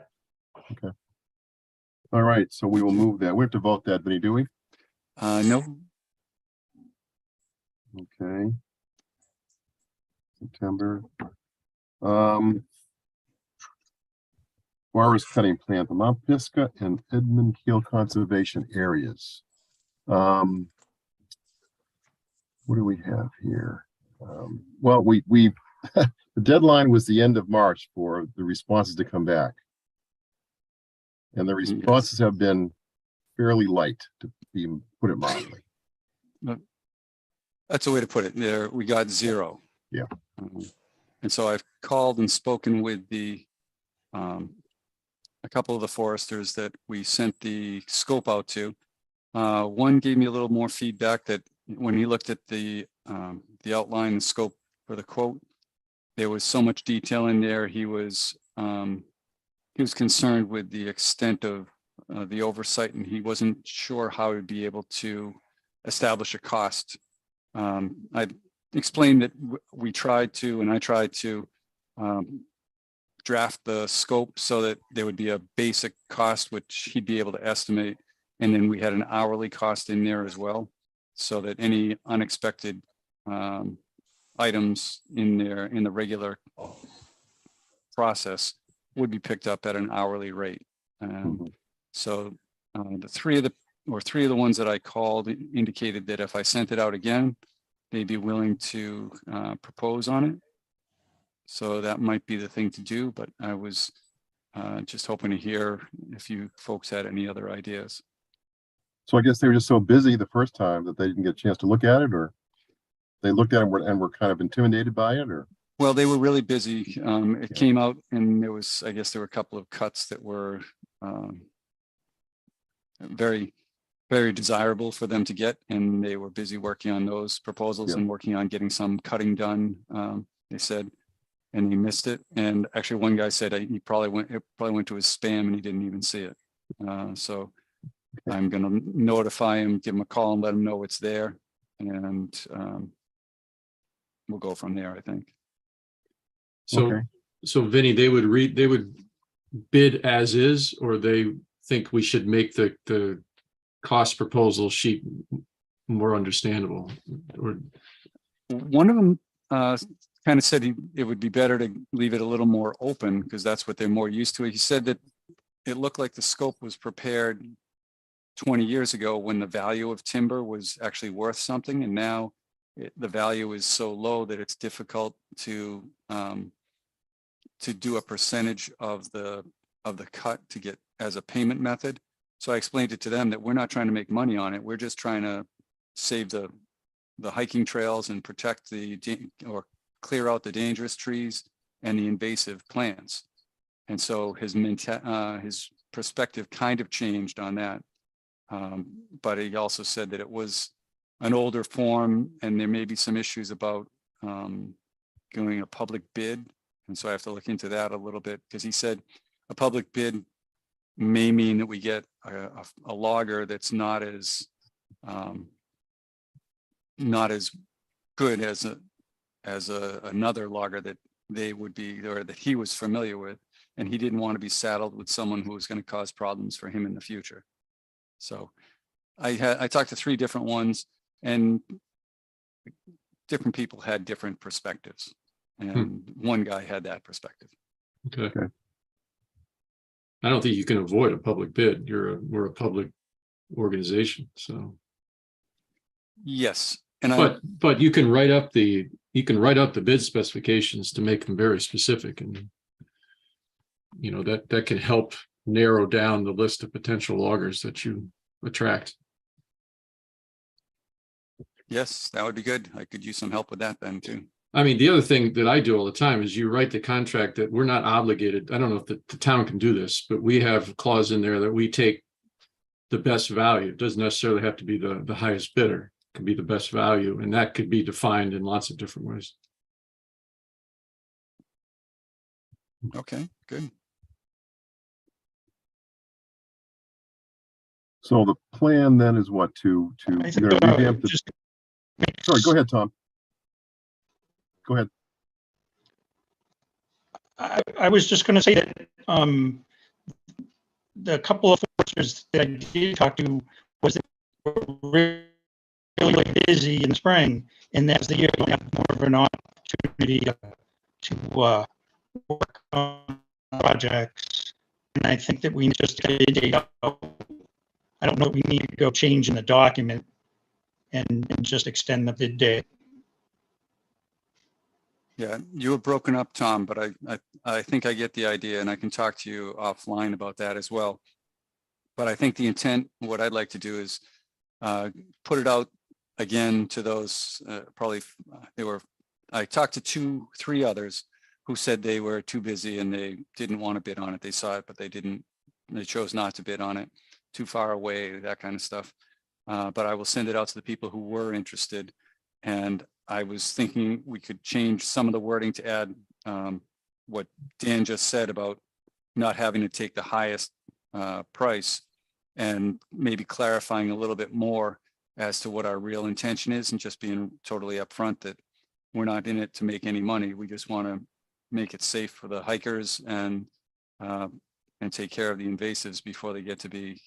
All right, so we will move that. We have to vote that, Vinny, do we? No, Okay. September. Forest cutting plan, the Mount Pisgah and Edmund Keel conservation areas. What do we have here? Well, we the deadline was the end of March for the responses to come back. And the responses have been fairly light, to put it mildly. that's a way to put it. There, we got 0. Yeah. And so I've called and spoken with a couple of the foresters that we sent the scope out to. One gave me a little more feedback that when he looked at the outline and scope for the quote, there was so much detail in there. He was he was concerned with the extent of the oversight, and he wasn't sure how he'd be able to establish a cost. I explained that we tried to, and I tried to draft the scope so that there would be a basic cost, which he'd be able to estimate. And then we had an hourly cost in there as well, so that any unexpected items in there in the regular process would be picked up at an hourly rate. So the three of the ones that I called indicated that if I sent it out again, they'd be willing to propose on it. So that might be the thing to do, but I was just hoping to hear if you folks had any other ideas. So I guess they were just so busy the first time that they didn't get a chance to look at it, or they looked at it and were kind of intimidated by it, or? Well, they were really busy. It came out and there was, I guess there were a couple of cuts that were very, very desirable for them to get. And they were busy working on those proposals and working on getting some cutting done, they said, and he missed it. And actually one guy said it probably went to his spam and he didn't even see it. So I'm going to notify him, give him a call and let him know it's there. And we'll go from there, I think. So, so Vinny, they would bid as is, or they think we should make the cost proposal sheet more understandable? Or one of them kind of said it would be better to leave it a little more open because that's what they're more used to. He said that it looked like the scope was prepared 20 years ago when the value of timber was actually worth something, and now the value is so low that it's difficult to do a percentage of the cut to get as a payment method. So I explained it to them that we're not trying to make money on it. We're just trying to save the hiking trails and protect or clear out the dangerous trees and the invasive plants. And so his perspective kind of changed on that. But he also said that it was an older form and there may be some issues about doing a public bid. And so I have to look into that a little bit because he said a public bid may mean that we get a logger that's not as good as another logger that they would be, or that he was familiar with, and he didn't want to be saddled with someone who was going to cause problems for him in the future. So I talked to 3 different ones, and different people had different perspectives, and one guy had that perspective. okay. I don't think you can avoid a public bid. We're a public organization, so. Yes, and but you can write up the bid specifications to make them very specific, and you know that can help narrow down the list of potential loggers that you attract. yes, that would be good. I could use some help with that then too. I mean, the other thing that I do all the time is you write the contract that we're not obligated. I don't know if the town can do this, but we have a clause in there that we take the best value. It doesn't necessarily have to be the highest bidder. It can be the best value, and that could be defined in lots of different ways. Okay, good. So the plan then is what, to I think, revamp the, just- sorry, go ahead, Tom. Go ahead. I was just going to say that the couple of foresters that I did talk to was that we're really busy in the spring, and that's the year we have more of an opportunity to work on projects. And I think that we just get a date out. I don't know if we need to go change in the document and just extend the bid date. Yeah, you were broken up, Tom, but I think I get the idea, and I can talk to you offline about that as well. But I think the intent, what I'd like to do is put it out again to those I talked to 3 others who said they were too busy and they didn't want to bid on it. They saw it, but they chose not to bid on it, too far away, that kind of stuff. But I will send it out to the people who were interested. And I was thinking we could change some of the wording to add what Dan just said about not having to take the highest price, and maybe clarifying a little bit more as to what our real intention is, and just being totally upfront that we're not in it to make any money. We just want to make it safe for the hikers and take care of the invasives before they get to be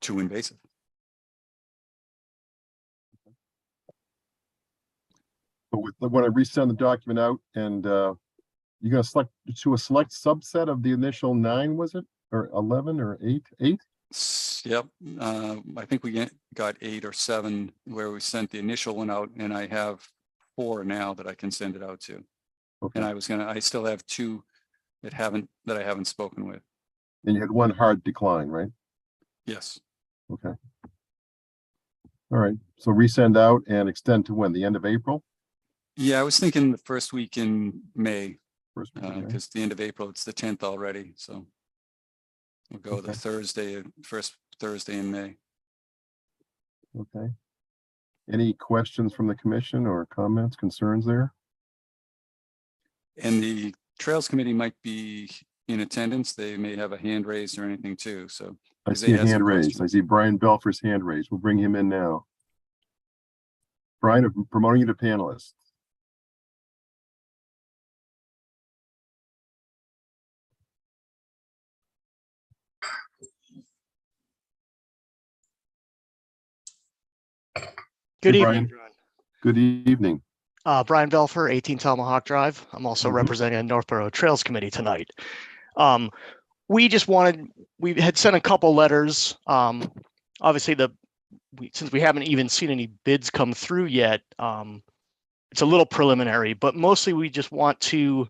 too invasive. But when I resend the document out and you're gonna select to a select subset of the initial 9, was it? Or 11 or 8? 8? Yep, I think we got 8 or 7 where we sent the initial one out, and I have 4 now that I can send it out to. Okay. And I still have 2 that I haven't spoken with. And you had 1 hard decline, right? Yes. Okay. All right. So resend out and extend to when? The end of April? Yeah, I was thinking the first week in May, First week, okay. because the end of April, it's the 10th already, so we'll go the first Thursday in May. Okay. Any questions from the commission or comments, concerns there? And the Trails Committee might be in attendance. They may have a hand raised or anything too, so. I 'cause they see a had some hand raised. I questions. see Brian Belfer's hand raised. We'll bring him in now. Brian, I'm promoting you to panelist. Good Hey, evening. Good evening. Brian Belfer, 18 Tomahawk Drive. I'm also Mhm. representing the Northborough Trails Committee tonight. We had sent a couple letters. Obviously, since we haven't even seen any bids come through yet, it's a little preliminary, but mostly we just want to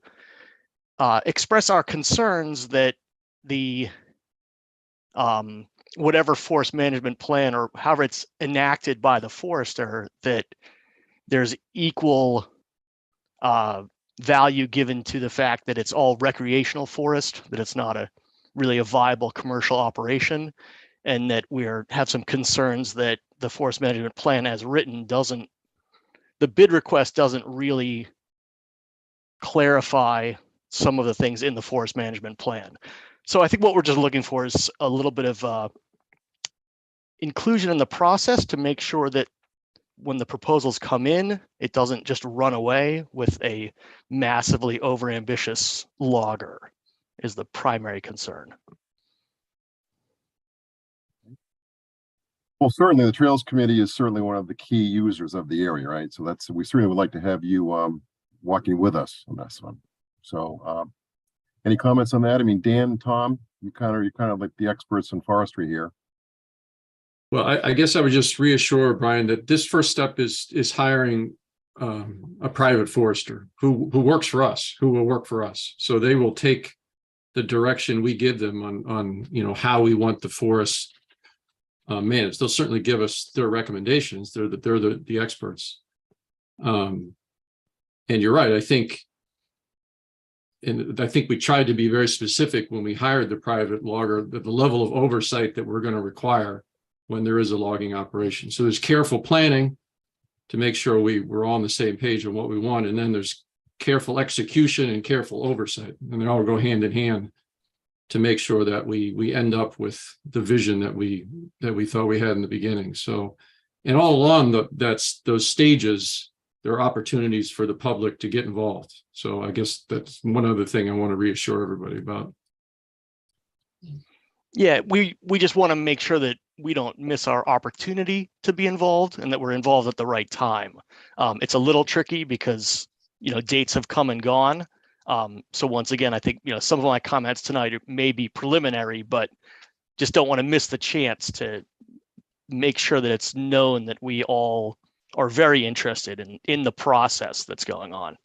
express our concerns that the whatever forest management plan or however it's enacted by the forester, that there's equal value given to the fact that it's all recreational forest, that it's not really a viable commercial operation, and that have some concerns that the forest management plan as written the bid request doesn't really clarify some of the things in the forest management plan. So I think what we're just looking for is a little bit of inclusion in the process to make sure that when the proposals come in, it doesn't just run away with a massively overambitious logger is the primary concern. Well, certainly the Trails Committee is certainly one of the key users of the area, right? So we certainly would like to have you walking with us on this one. So any comments on that? I mean, Dan, Tom, you're kind of like the experts in forestry here. Well, I guess I would just reassure Brian that this first step is hiring a private forester who works for us, who will work for us. So they will take the direction we give them on how we want the forest managed. They'll certainly give us their recommendations. They're the experts. And you're right. I think we tried to be very specific when we hired the private logger, that the level of oversight that we're going to require when there is a logging operation. So there's careful planning to make sure we're all on the same page on what we want. And then there's careful execution and careful oversight. And they all go hand in hand to make sure that we end up with the vision that we thought we had in the beginning. So, and all along those stages, there are opportunities for the public to get involved. So I guess that's one other thing I want to reassure everybody about. Yeah, we just want to make sure that we don't miss our opportunity to be involved and that we're involved at the right time. It's a little tricky because, dates have come and gone. So once again, I think, some of my comments tonight may be preliminary, but just don't want to miss the chance to make sure that it's known that we all are very interested in the process that's going on.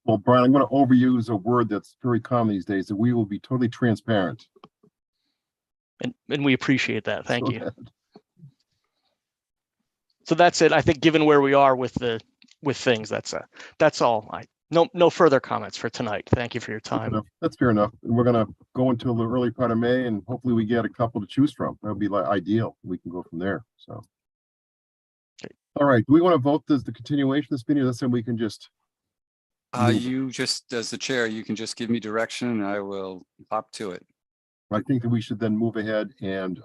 Well, Brian, I'm going to overuse a word that's very common these days, that we will be totally transparent. And we appreciate that. Thank So you. So that's it. I think given where we are with things, that's all. No further comments for tonight. Thank you for your time. That's fair enough. And we're going to go until the early part of May, and hopefully we get a couple to choose from. That would be ideal. We can go from there. So, okay. All right. Do we want to vote the continuation of this meeting? Or that's something we can just You just, as the chair, you can just give me direction and I will hop to it. I think that we should then move ahead and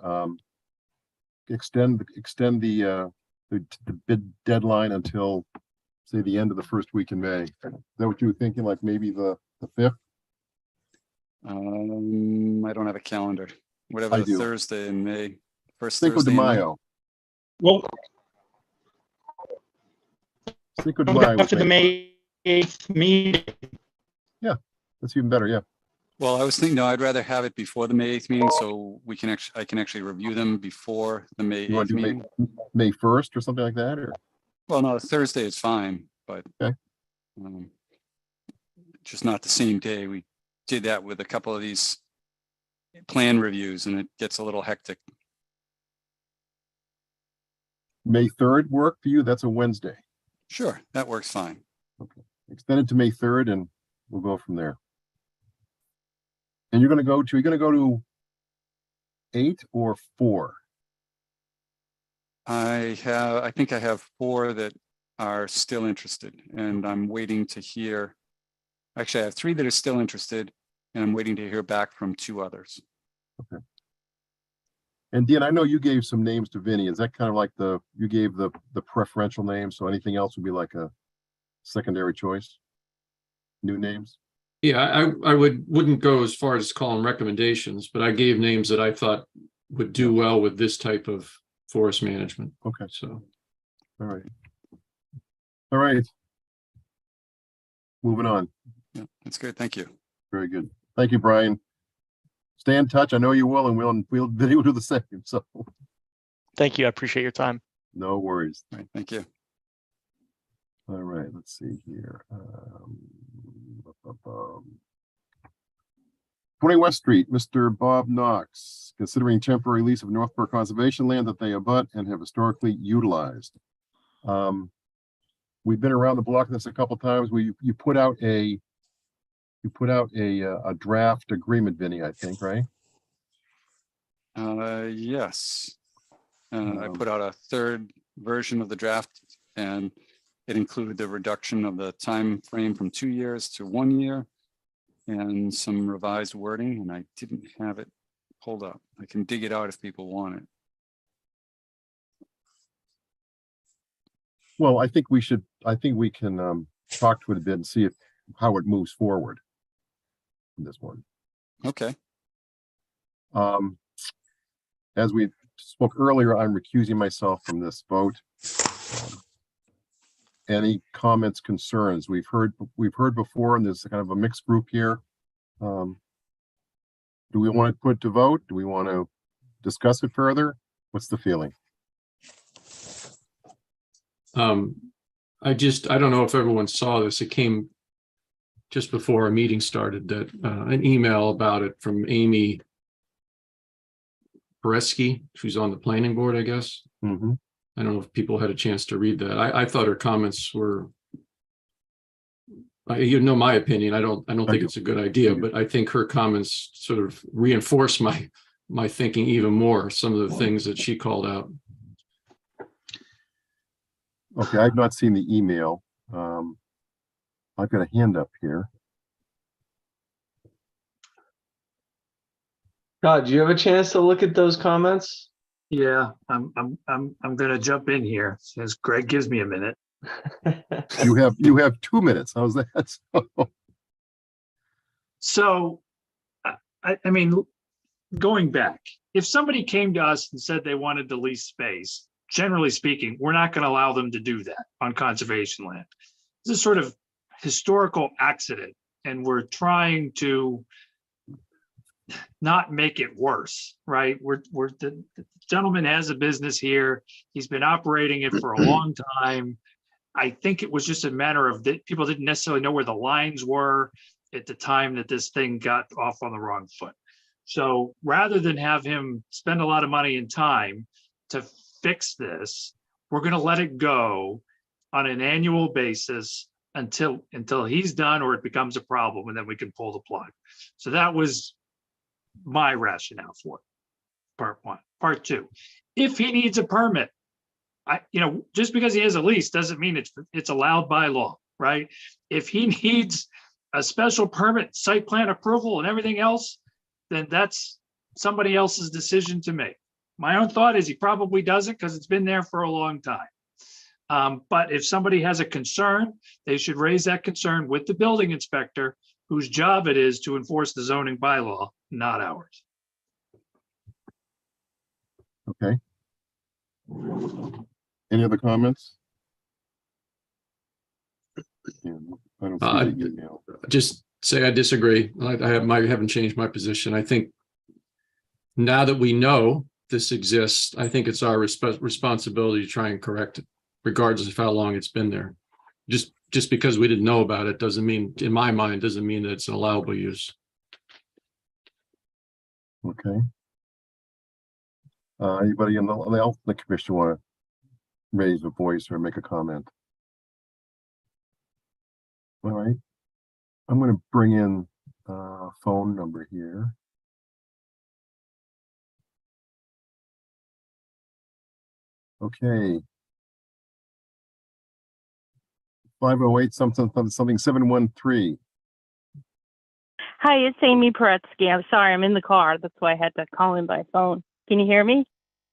extend the bid deadline until, say, the end of the first week in May. Is that what you were thinking? Like maybe the 5th? I don't have a calendar. Whatever I the do. Thursday in May, first Cinco de Thursday in May. Mayo. Well, Cinco de Mayo. after the May 8th meeting, That's even better, yeah. Well, I was thinking, no, I'd rather have it before the May 8th meeting, so we can actually, I can actually review them before the May You want 8th to do meeting. May 1st or something like that, or? Well, no, Thursday is fine, but Okay. Just not the same day. We did that with a couple of these plan reviews and it gets a little hectic. May 3rd work for you? That's a Wednesday. Sure, that works fine. Extend it to May 3rd and we'll go from there. And you're gonna go to 8 or 4? I think I have 4 that are still interested and I'm waiting to hear. Actually, I have 3 that are still interested and I'm waiting to hear back from 2 others. And Dean, I know you gave some names to Vinny. Is that kind of like you gave the preferential names, so anything else would be like a secondary choice? New names? Yeah, I wouldn't go as far as calling recommendations, but I gave names that I thought would do well with this type of forest management. Okay, So, all right. All right. Moving on. Yeah, that's good. Thank you. Very good. Thank you, Brian. Stay in touch. I know you will, and we'll do the same. So Thank you. I appreciate your time. no worries. All right, thank you. All right, let's see here. 20 West Street, Mr. Bob Knox, considering temporary lease of Northborough Conservation Land that they abut and have historically utilized. We've been around the block this a couple times. You put out a draft agreement, Vinny, I think, right? Yes. I Um, put out a 3rd version of the draft and it included the reduction of the time frame from 2 years to 1 year and some revised wording, and I didn't have it pulled up. I can dig it out if people want it. Well, I think we can talk to it a bit and see how it moves forward in this one. Okay. As we spoke earlier, I'm recusing myself from this vote. Any comments, concerns? We've heard before, and there's kind of a mixed group here. Do we want to put to vote? Do we want to discuss it further? What's the feeling? I don't know if everyone saw this. It came just before our meeting started, that an email about it from Amy Pereski, who's on the planning board, I guess. Mm-hmm. I don't know if people had a chance to read that. I thought her comments were, you know, my opinion. I don't think it's a good idea, but I think her comments sort of reinforce my thinking even more. Some of the things that she called out. Okay, I've not seen the email. I've got a hand up here. Todd, do you have a chance to look at those comments? Yeah, I'm gonna jump in here as Greg gives me a minute. You have 2 minutes. How's that? So, I mean, going back, if somebody came to us and said they wanted to lease space, generally speaking, we're not going to allow them to do that on conservation land. This is sort of historical accident, and we're trying to not make it worse, right? The gentleman has a business here. He's been operating it for a long time. I think it was just a matter of that people didn't necessarily know where the lines were at the time that this thing got off on the wrong foot. So rather than have him spend a lot of money and time to fix this, we're going to let it go on an annual basis until he's done or it becomes a problem, and then we can pull the plug. So that was my rationale for it. Part 1. Part 2, if he needs a permit, just because he has a lease doesn't mean it's allowed by law. right? If he needs a special permit, site plan approval and everything else, then that's somebody else's decision to make. My own thought is he probably doesn't because it's been there for a long time. But if somebody has a concern, they should raise that concern with the building inspector, whose job it is to enforce the zoning bylaw, not ours. Okay. Any other comments? Yeah, I don't see the email. Just say I disagree. Haven't changed my position. I think now that we know this exists, I think it's our responsibility to try and correct it, regardless of how long it's been there. Just because we didn't know about it doesn't mean, in my mind, doesn't mean that it's an allowable use. Okay. Anybody in the commission want to raise a voice or make a comment? All right. I'm going to bring in a phone number here. Okay. 508 something 713. Hi, it's Amy Paretsky. I'm sorry, I'm in the car. That's why I had to call in by phone. Can you hear me?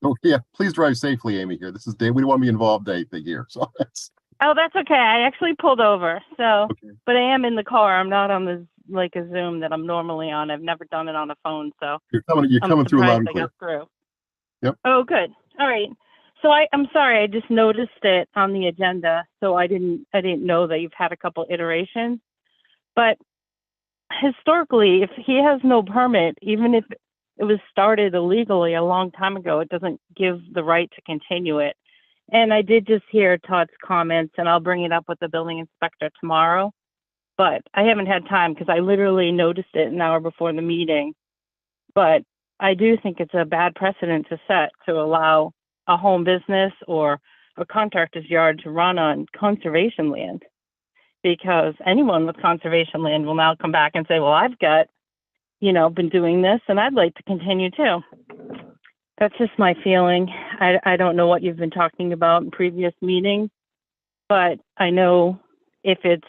Oh yeah, please drive safely, Amy. Here, this is Dave. We don't want to be involved, Dave, here. So that's Oh, that's okay. I actually pulled over. So, okay. but I am in the car. I'm not on the like a Zoom that I'm normally on. I've never done it on a phone, so You're coming through loud and clear. I got through. Yep. Oh, good. All right. So I'm sorry. I just noticed it on the agenda, so I didn't know that you've had a couple iterations. But historically, if he has no permit, even if it was started illegally a long time ago, it doesn't give the right to continue it. And I did just hear Todd's comments, and I'll bring it up with the building inspector tomorrow. But I haven't had time because I literally noticed it an hour before the meeting. But I do think it's a bad precedent to set to allow a home business or a contractor's yard to run on conservation land, because anyone with conservation land will now come back and say, well, I've got, been doing this and I'd like to continue too. That's just my feeling. I don't know what you've been talking about in previous meetings, but I know if it's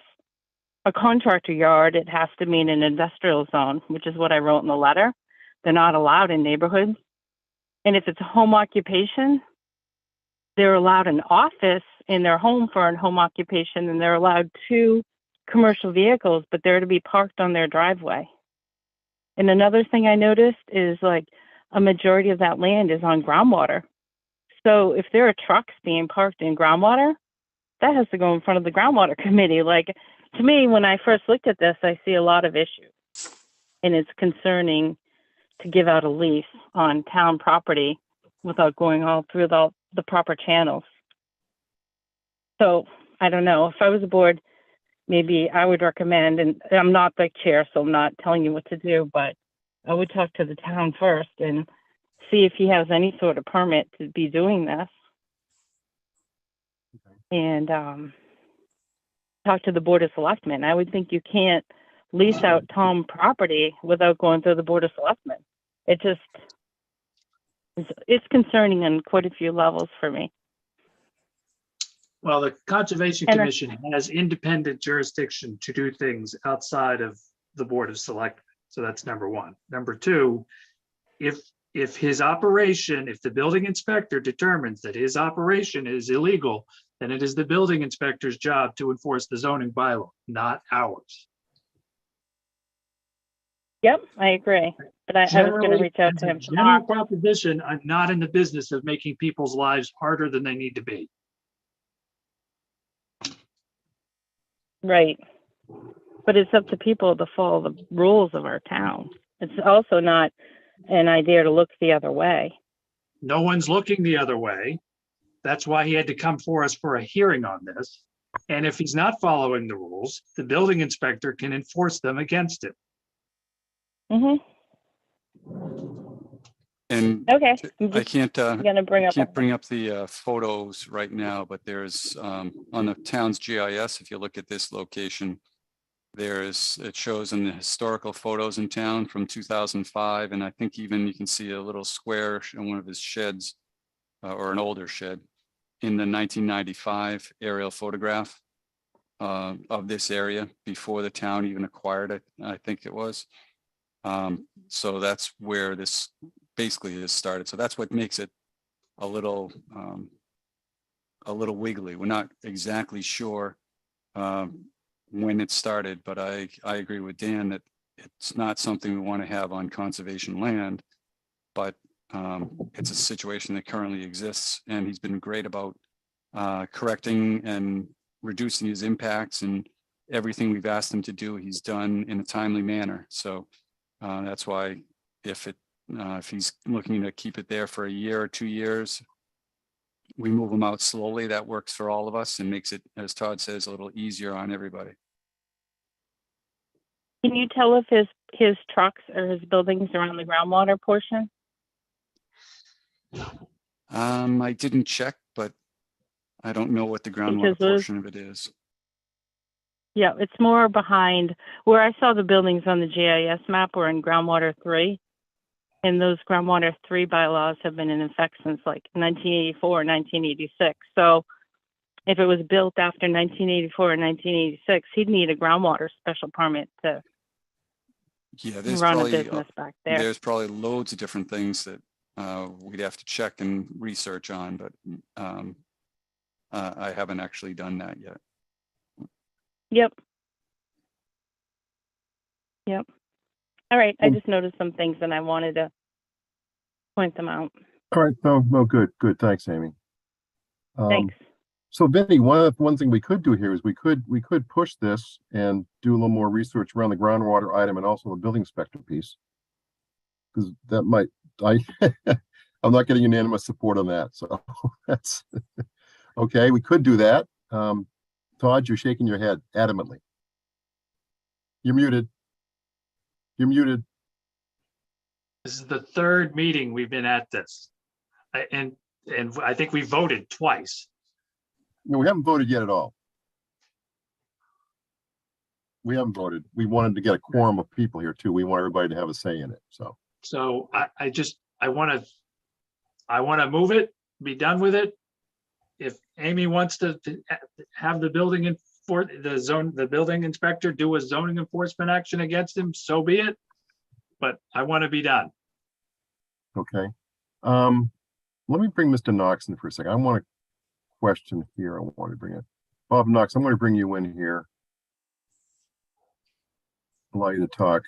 a contractor yard, it has to mean an industrial zone, which is what I wrote in the letter. They're not allowed in neighborhoods. And if it's a home occupation, they're allowed an office in their home for a home occupation, and they're allowed 2 commercial vehicles, but they're to be parked on their driveway. And another thing I noticed is like a majority of that land is on groundwater. So if there are trucks being parked in groundwater, that has to go in front of the groundwater committee. Like, to me, when I first looked at this, I see a lot of issues, and it's concerning to give out a lease on town property without going all through the proper channels. So I don't know, if I was a board, maybe I would recommend, and I'm not the chair, so I'm not telling you what to do, but I would talk to the town first and see if he has any sort of permit to be doing this. And talk to the Board of Selectmen. I would think you can't lease out town property without going through the Board of Selectmen. It's concerning on quite a few levels for me. Well, the Conservation And Commission has independent jurisdiction to do things outside of the Board of Selectmen. So that's number one. Number two, if his operation, if the building inspector determines that his operation is illegal, then it is the building inspector's job to enforce the zoning bylaw, not ours. Yep, I agree. But I was going to reach out to him General tomorrow. proposition, I'm not in the business of making people's lives harder than they need to be. Right. But it's up to people to follow the rules of our town. It's also not an idea to look the other way. No one's looking the other way. That's why he had to come for us for a hearing on this. And if he's not following the rules, the building inspector can enforce them against him. Mm-hmm. And Okay. I can't Gonna bring up. can't bring up the photos right now, but there's on the town's GIS, if you look at this location, it shows in the historical photos in town from 2005. And I think even you can see a little square in one of his sheds or an older shed in the 1995 aerial photograph. of this area before the town even acquired it, I think it was. So that's where this basically is started. So that's what makes it a little wiggly. We're not exactly sure when it started, but I agree with Dan that it's not something we want to have on conservation land, but it's a situation that currently exists, and he's been great about correcting and reducing his impacts, and everything we've asked him to do, he's done in a timely manner. So that's why if he's looking to keep it there for a year or 2 years, we move him out slowly. That works for all of us and makes it, as Todd says, a little easier on everybody. Can you tell if his trucks or his buildings are on the groundwater portion? I didn't check, but I don't know what the groundwater Because those- portion of it is. Yeah, it's more behind where I saw the buildings on the GIS map were in groundwater 3. And those groundwater 3 bylaws have been in effect since like 1984 or 1986. So if it was built after 1984 or 1986, he'd need a groundwater special permit to Yeah, there's run a probably business back there. there's probably loads of different things that we'd have to check and research on, but I haven't actually done that yet. Yep. All right. I just noticed some things and I wanted to point them out. All right, no, good, thanks, Amy. Thanks. So Vinny, one thing we could do here is we could push this and do a little more research around the groundwater item and also the building inspector piece. Because that might, I'm not getting unanimous support on that, so that's, okay, we could do that. Todd, you're shaking your head adamantly. You're muted. You're muted. This is the third meeting we've been at this. And I think we voted twice. No, we haven't voted yet at all. We haven't voted. We wanted to get a quorum of people here too. We want everybody to have a say in it, so. So I want to move it, be done with it. If Amy wants to have the the building inspector do a zoning enforcement action against him, so be it. But I want to be done. Okay. Let me bring Mr. Knox in for a second. I want a question here. I want to bring it. Bob Knox, I'm going to bring you in here. Allow you to talk.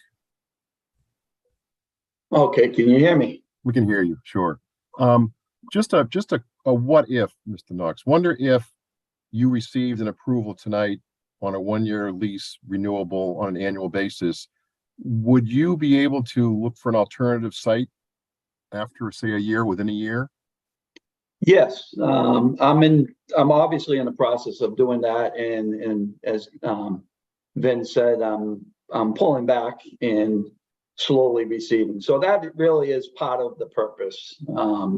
Okay, can you hear me? We can hear you, sure. Just a what if, Mr. Knox. Wonder if you received an approval tonight on a 1-year lease renewable on an annual basis. Would you be able to look for an alternative site after, say, a year, within a year? Yes, I'm obviously in the process of doing that, and as Vin said, I'm pulling back and slowly receding. So that really is part of the purpose,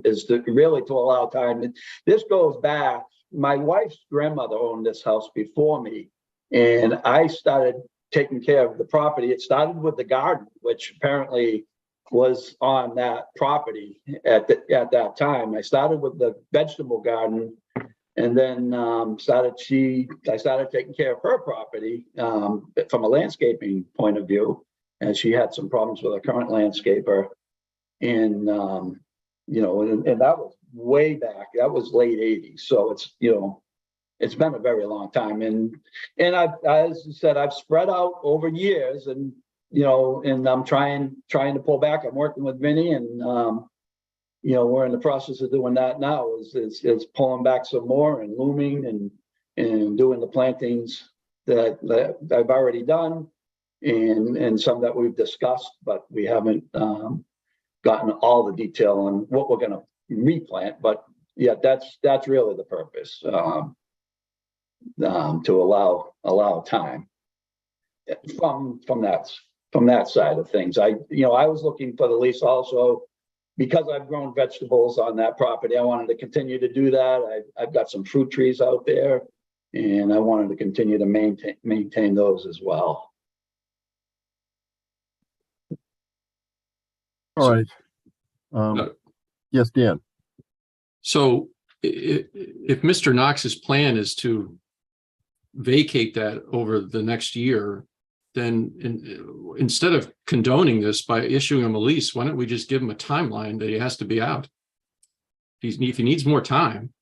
is to allow time. This goes back. My wife's grandmother owned this house before me, and I started taking care of the property. It started with the garden, which apparently was on that property at that time. I started with the vegetable garden, and then I started taking care of her property from a landscaping point of view, and she had some problems with her current landscaper, and and that was way back. That was late '80s, so it's been a very long time, and I, as I said, I've spread out over years, and and I'm trying to pull back. I'm working with Vinny, and we're in the process of doing that now. Is pulling back some more and looming and doing the plantings that I've already done, and some that we've discussed, but we haven't gotten all the detail on what we're going to replant. But yeah, that's really the purpose, to allow time from that side of things. I was looking for the lease also because I've grown vegetables on that property. I wanted to continue to do that. I've got some fruit trees out there, and I wanted to continue to maintain those as well. All right. Yes, Dan. So if Mr. Knox's plan is to vacate that over the next year, then instead of condoning this by issuing him a lease, why don't we just give him a timeline that he has to be out? If he needs more time,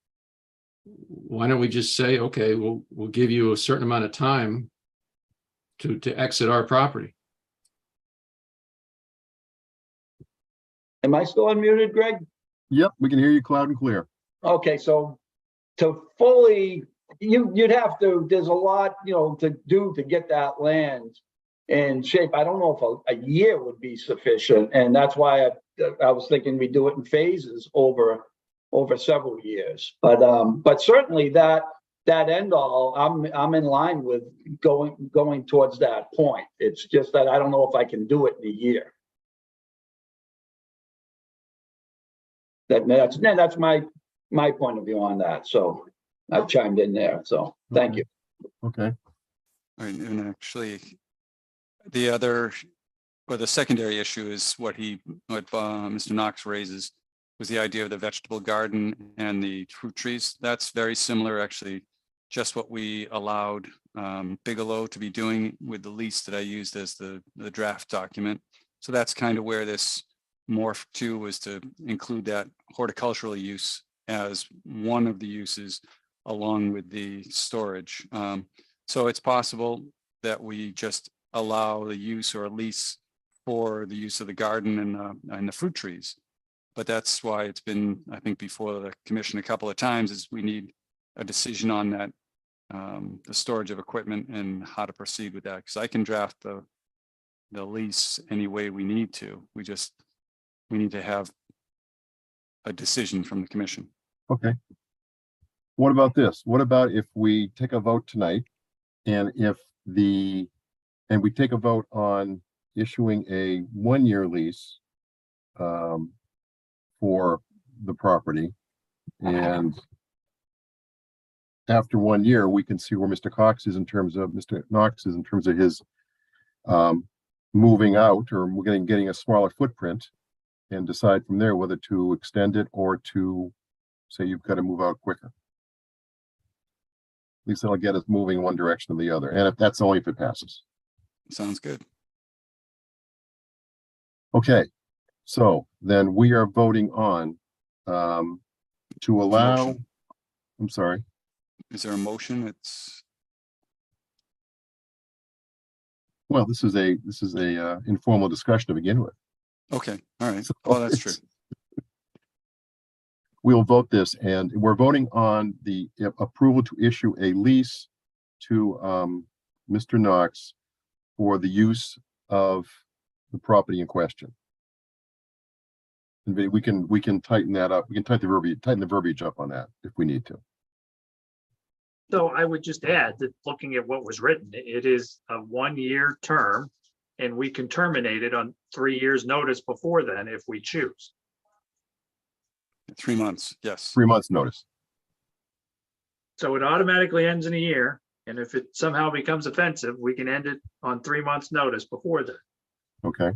why don't we just say, okay, we'll give you a certain amount of time to exit our property? Am I still unmuted, Greg? Yep, we can hear you loud and clear. Okay, so to fully, you'd have to, there's a lot, to do to get that land in shape. I don't know if a year would be sufficient, and that's why I was thinking we do it in phases over several years. But certainly that end all, I'm in line with going towards that point. It's just that I don't know if I can do it in a year. That's my point of view on that. So I've chimed in there. So thank you. Okay. All right, and actually, the secondary issue is what Mr. Knox raises, was the idea of the vegetable garden and the fruit trees. That's very similar, actually, just what we allowed Bigelow to be doing with the lease that I used as the draft document. So that's kind of where this morph to, was to include that horticultural use as one of the uses along with the storage. So it's possible that we just allow the use or a lease for the use of the garden and the fruit trees. But that's why it's been, I think, before the commission a couple of times, is we need a decision on that, the storage of equipment and how to proceed with that. Because I can draft the lease any way we need to. We need to have a decision from the commission. Okay. What about this? What about if we take a vote tonight, and we take a vote on issuing a 1-year lease for the property, and after 1 year, we can see where Mr. Knox is in terms of his moving out, or we're getting a smaller footprint, and decide from there whether to extend it or to say you've got to move out quicker. At least that'll get us moving one direction or the other, and if that's only if it passes. Sounds good. Okay, so then we are voting on to allow. Motion. I'm sorry. Is there a motion? Well, this is a informal discussion to begin with. Okay, all right. Oh, that's true. We'll vote this, and we're voting on the approval to issue a lease to Mr. Knox for the use of the property in question. And we can tighten that up. We can tighten the verbiage up on that if we need to. So I would just add that looking at what was written, it is a 1-year term, and we can terminate it on 3 years' notice before then if we choose. 3 months, yes. 3 months notice. So it automatically ends in a year, and if it somehow becomes offensive, we can end it on 3 months' notice before then. Okay.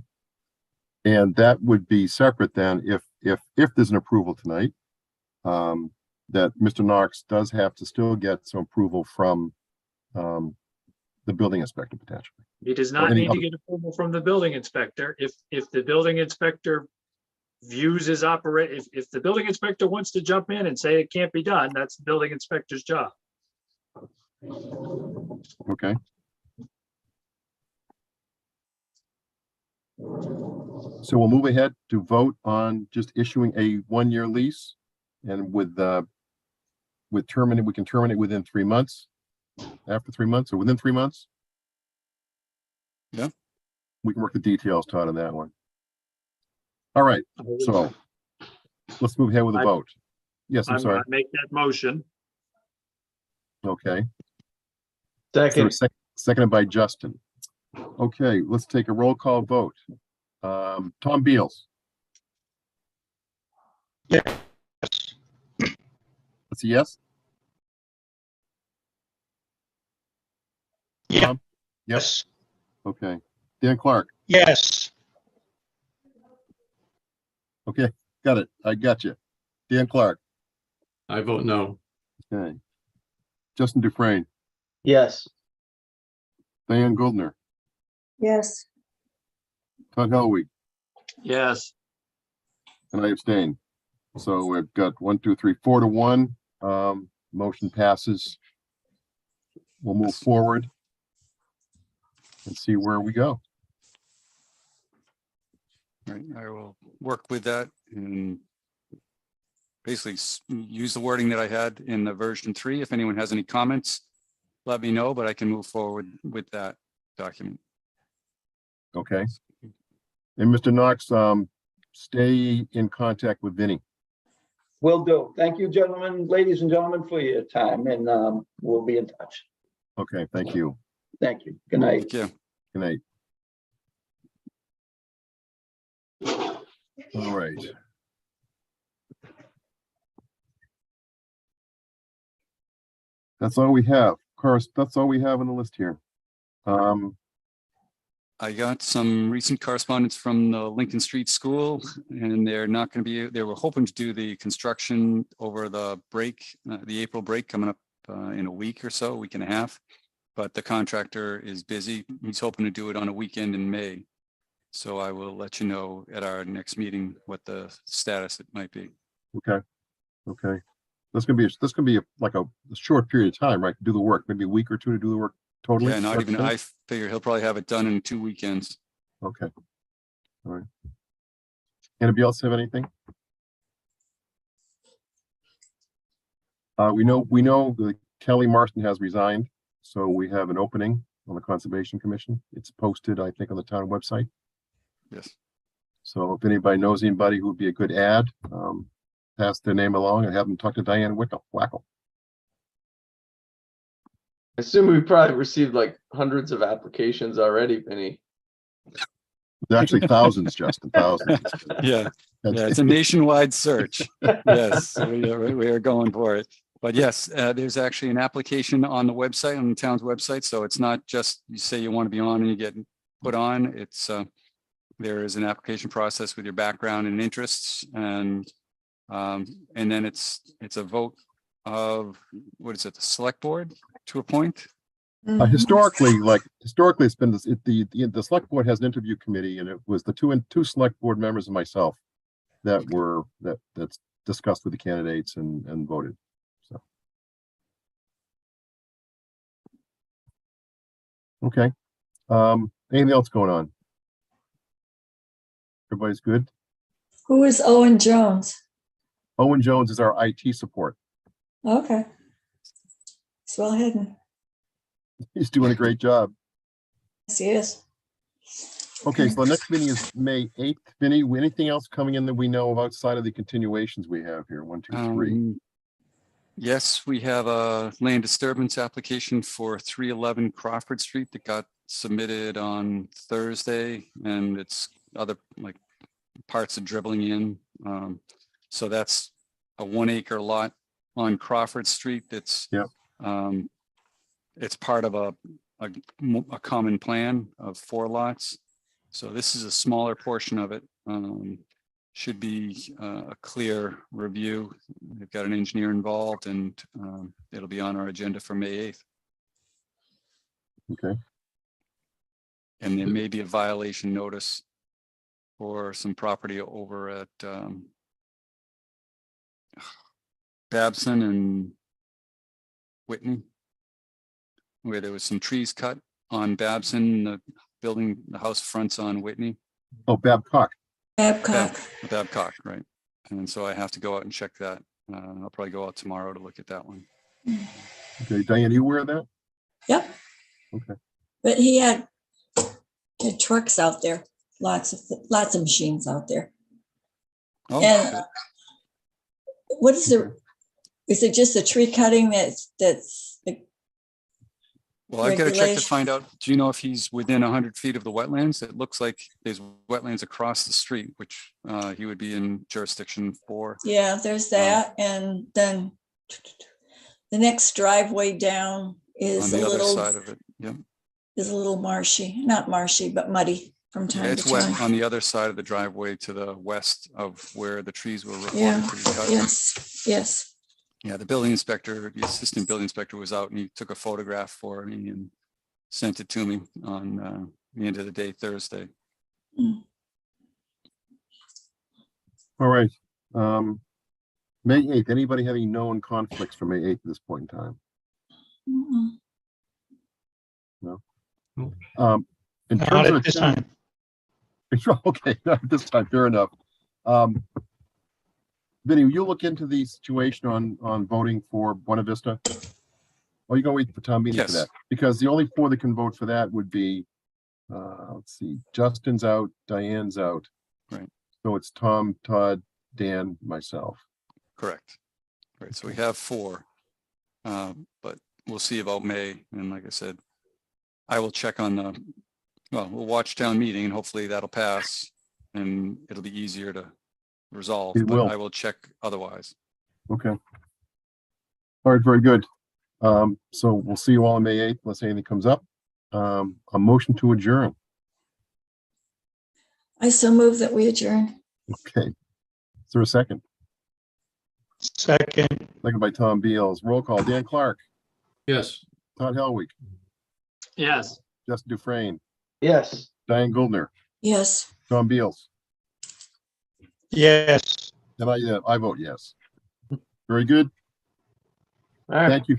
And that would be separate then if there's an approval tonight, that Mr. Knox does have to still get some approval from the building inspector potentially. He does not need to get approval from the building inspector. If the building inspector views his if the building inspector wants to jump in and say it can't be done, that's the building inspector's job. Okay. So we'll move ahead to vote on just issuing a 1-year lease, and we can terminate within 3 months, after 3 months, or within 3 months. Yeah. We can work the details, Todd, on that one. All right, so let's move ahead with the vote. Yes, I'm sorry. I make that motion. Okay. Second. So seconded by Justin. Okay, let's take a roll call vote. Tom Beals. Yes. That's a yes? Yeah. Tom? Yep. Yes. Okay. Dan Clark. Yes. Okay, got it. I got you. Dan Clark. I vote no. Okay. Justin Dufresne. Yes. Diane Goldner, Yes. Todd Helwig, Yes. and I abstain. So we've got 1, 2, 3, 4 to 1. Motion passes. We'll move forward and see where we go. Right, I will work with that and basically use the wording that I had in the version 3. If anyone has any comments, let me know, but I can move forward with that document. Okay. And Mr. Knox, stay in contact with Vinnie. Will do. Thank you, gentlemen, ladies and gentlemen, for your time, and we'll be in touch. Okay, thank you. Thank you. Good night. Thank you. Good night. All right. That's all we have. Of course, that's all we have on the list here. I got some recent correspondence from the Lincoln Street School, and they're not going to be, they were hoping to do the construction over the break, the April break coming up in a week or so, week and a half. But the contractor is busy. He's hoping to do it on a weekend in May. So I will let you know at our next meeting what the status it might be. Okay. Okay. That's gonna be like a short period of time, right? To do the work, maybe a week or two to do the work totally. Yeah, not even, I figure he'll probably have it done in 2 weekends. Okay. All right. Anybody else have anything? We know that Kelly Marston has resigned, so we have an opening on the Conservation Commission. It's posted, I think, on the town website. Yes. So if anybody knows anybody who would be a good add, pass their name along and have them talk to Diane Wackel. I assume we probably received like hundreds of applications already, Vinny. There's actually thousands, Justin, thousands. Yeah, yeah, it's a nationwide search. Yes, we are going for it. But yes, there's actually an application on the website, on the town's website. So it's not just you say you want to be on and you get put on. It's there is an application process with your background and interests, and then it's a vote of, what is it, the select board to appoint? Historically, it's been the select board has an interview committee, and it was the two select board members and myself that's discussed with the candidates and voted. So okay. Anything else going on? Everybody's good? Who is Owen Jones? Owen Jones is our IT support. Okay. It's well hidden. He's doing a great job. Yes, he is. Okay, so the next meeting is May 8th. Vinny, anything else coming in that we know of outside of the continuations we have here? 1, 2, 3. Yes, we have a land disturbance application for 311 Crawford Street that got submitted on Thursday, and it's other like parts are dribbling in. So that's a 1 acre lot on Crawford Street. That's it's part of a common plan of 4 lots. So this is a smaller portion of it. Should be a clear review. They've got an engineer involved, and it'll be on our agenda for May 8th. Okay. And there may be a violation notice for some property over at Babson and Whitney, where there was some trees cut on Babson. The house fronts on Whitney. Oh, Babcock. Babcock, right. And so I have to go out and check that. I'll probably go out tomorrow to look at that one. Okay, Diane, you aware of that? Yep. Okay. But he had trucks out there, lots of machines out there. Oh, and what is is it just the tree cutting that's well, I've got to check to find out. Do you know if he's within 100 feet of the wetlands? It looks like there's wetlands across the street, which he would be in jurisdiction for. Yeah, there's that. And then the next driveway down is on the a little other side of it. Yeah. Is a little marshy, not marshy, but muddy from time Yeah, to it's time. wet on the other side of the driveway to the west of where the trees were reported Yeah. to be cut. Yes. Yeah, the building inspector, the assistant building inspector was out and he took a photograph for me and sent it to me on the end of the day, Thursday. All right. May 8th, anybody have any known conflicts for May 8th at this point in time? No? In Not terms of at this time. Okay, not at this time, fair enough. Vinny, will you look into the situation on voting for Buena Vista? Or you gonna wait for town meeting for Yes. that? Because the only 4 that can vote for that would be, let's see, Justin's out, Diane's out. Right. So it's Tom, Todd, Dan, myself. Correct. Right, so we have 4. But we'll see about May. And like I said, I will check on we'll watch town meeting and hopefully that'll pass and it'll be easier to resolve, It but will. I will check otherwise. Okay. All right, very good. So we'll see you all on May 8th, unless anything comes up. A motion to adjourn. I so move that we adjourn. Okay. Is there a second? Second, Second by Tom Beals. Roll call. Dan Clark, Yes. Todd Helwig, Yes. Justin Dufresne, Yes. Diane Goldner, Yes. Tom Beals. yes. And I vote yes. Very good. All right. Thank you.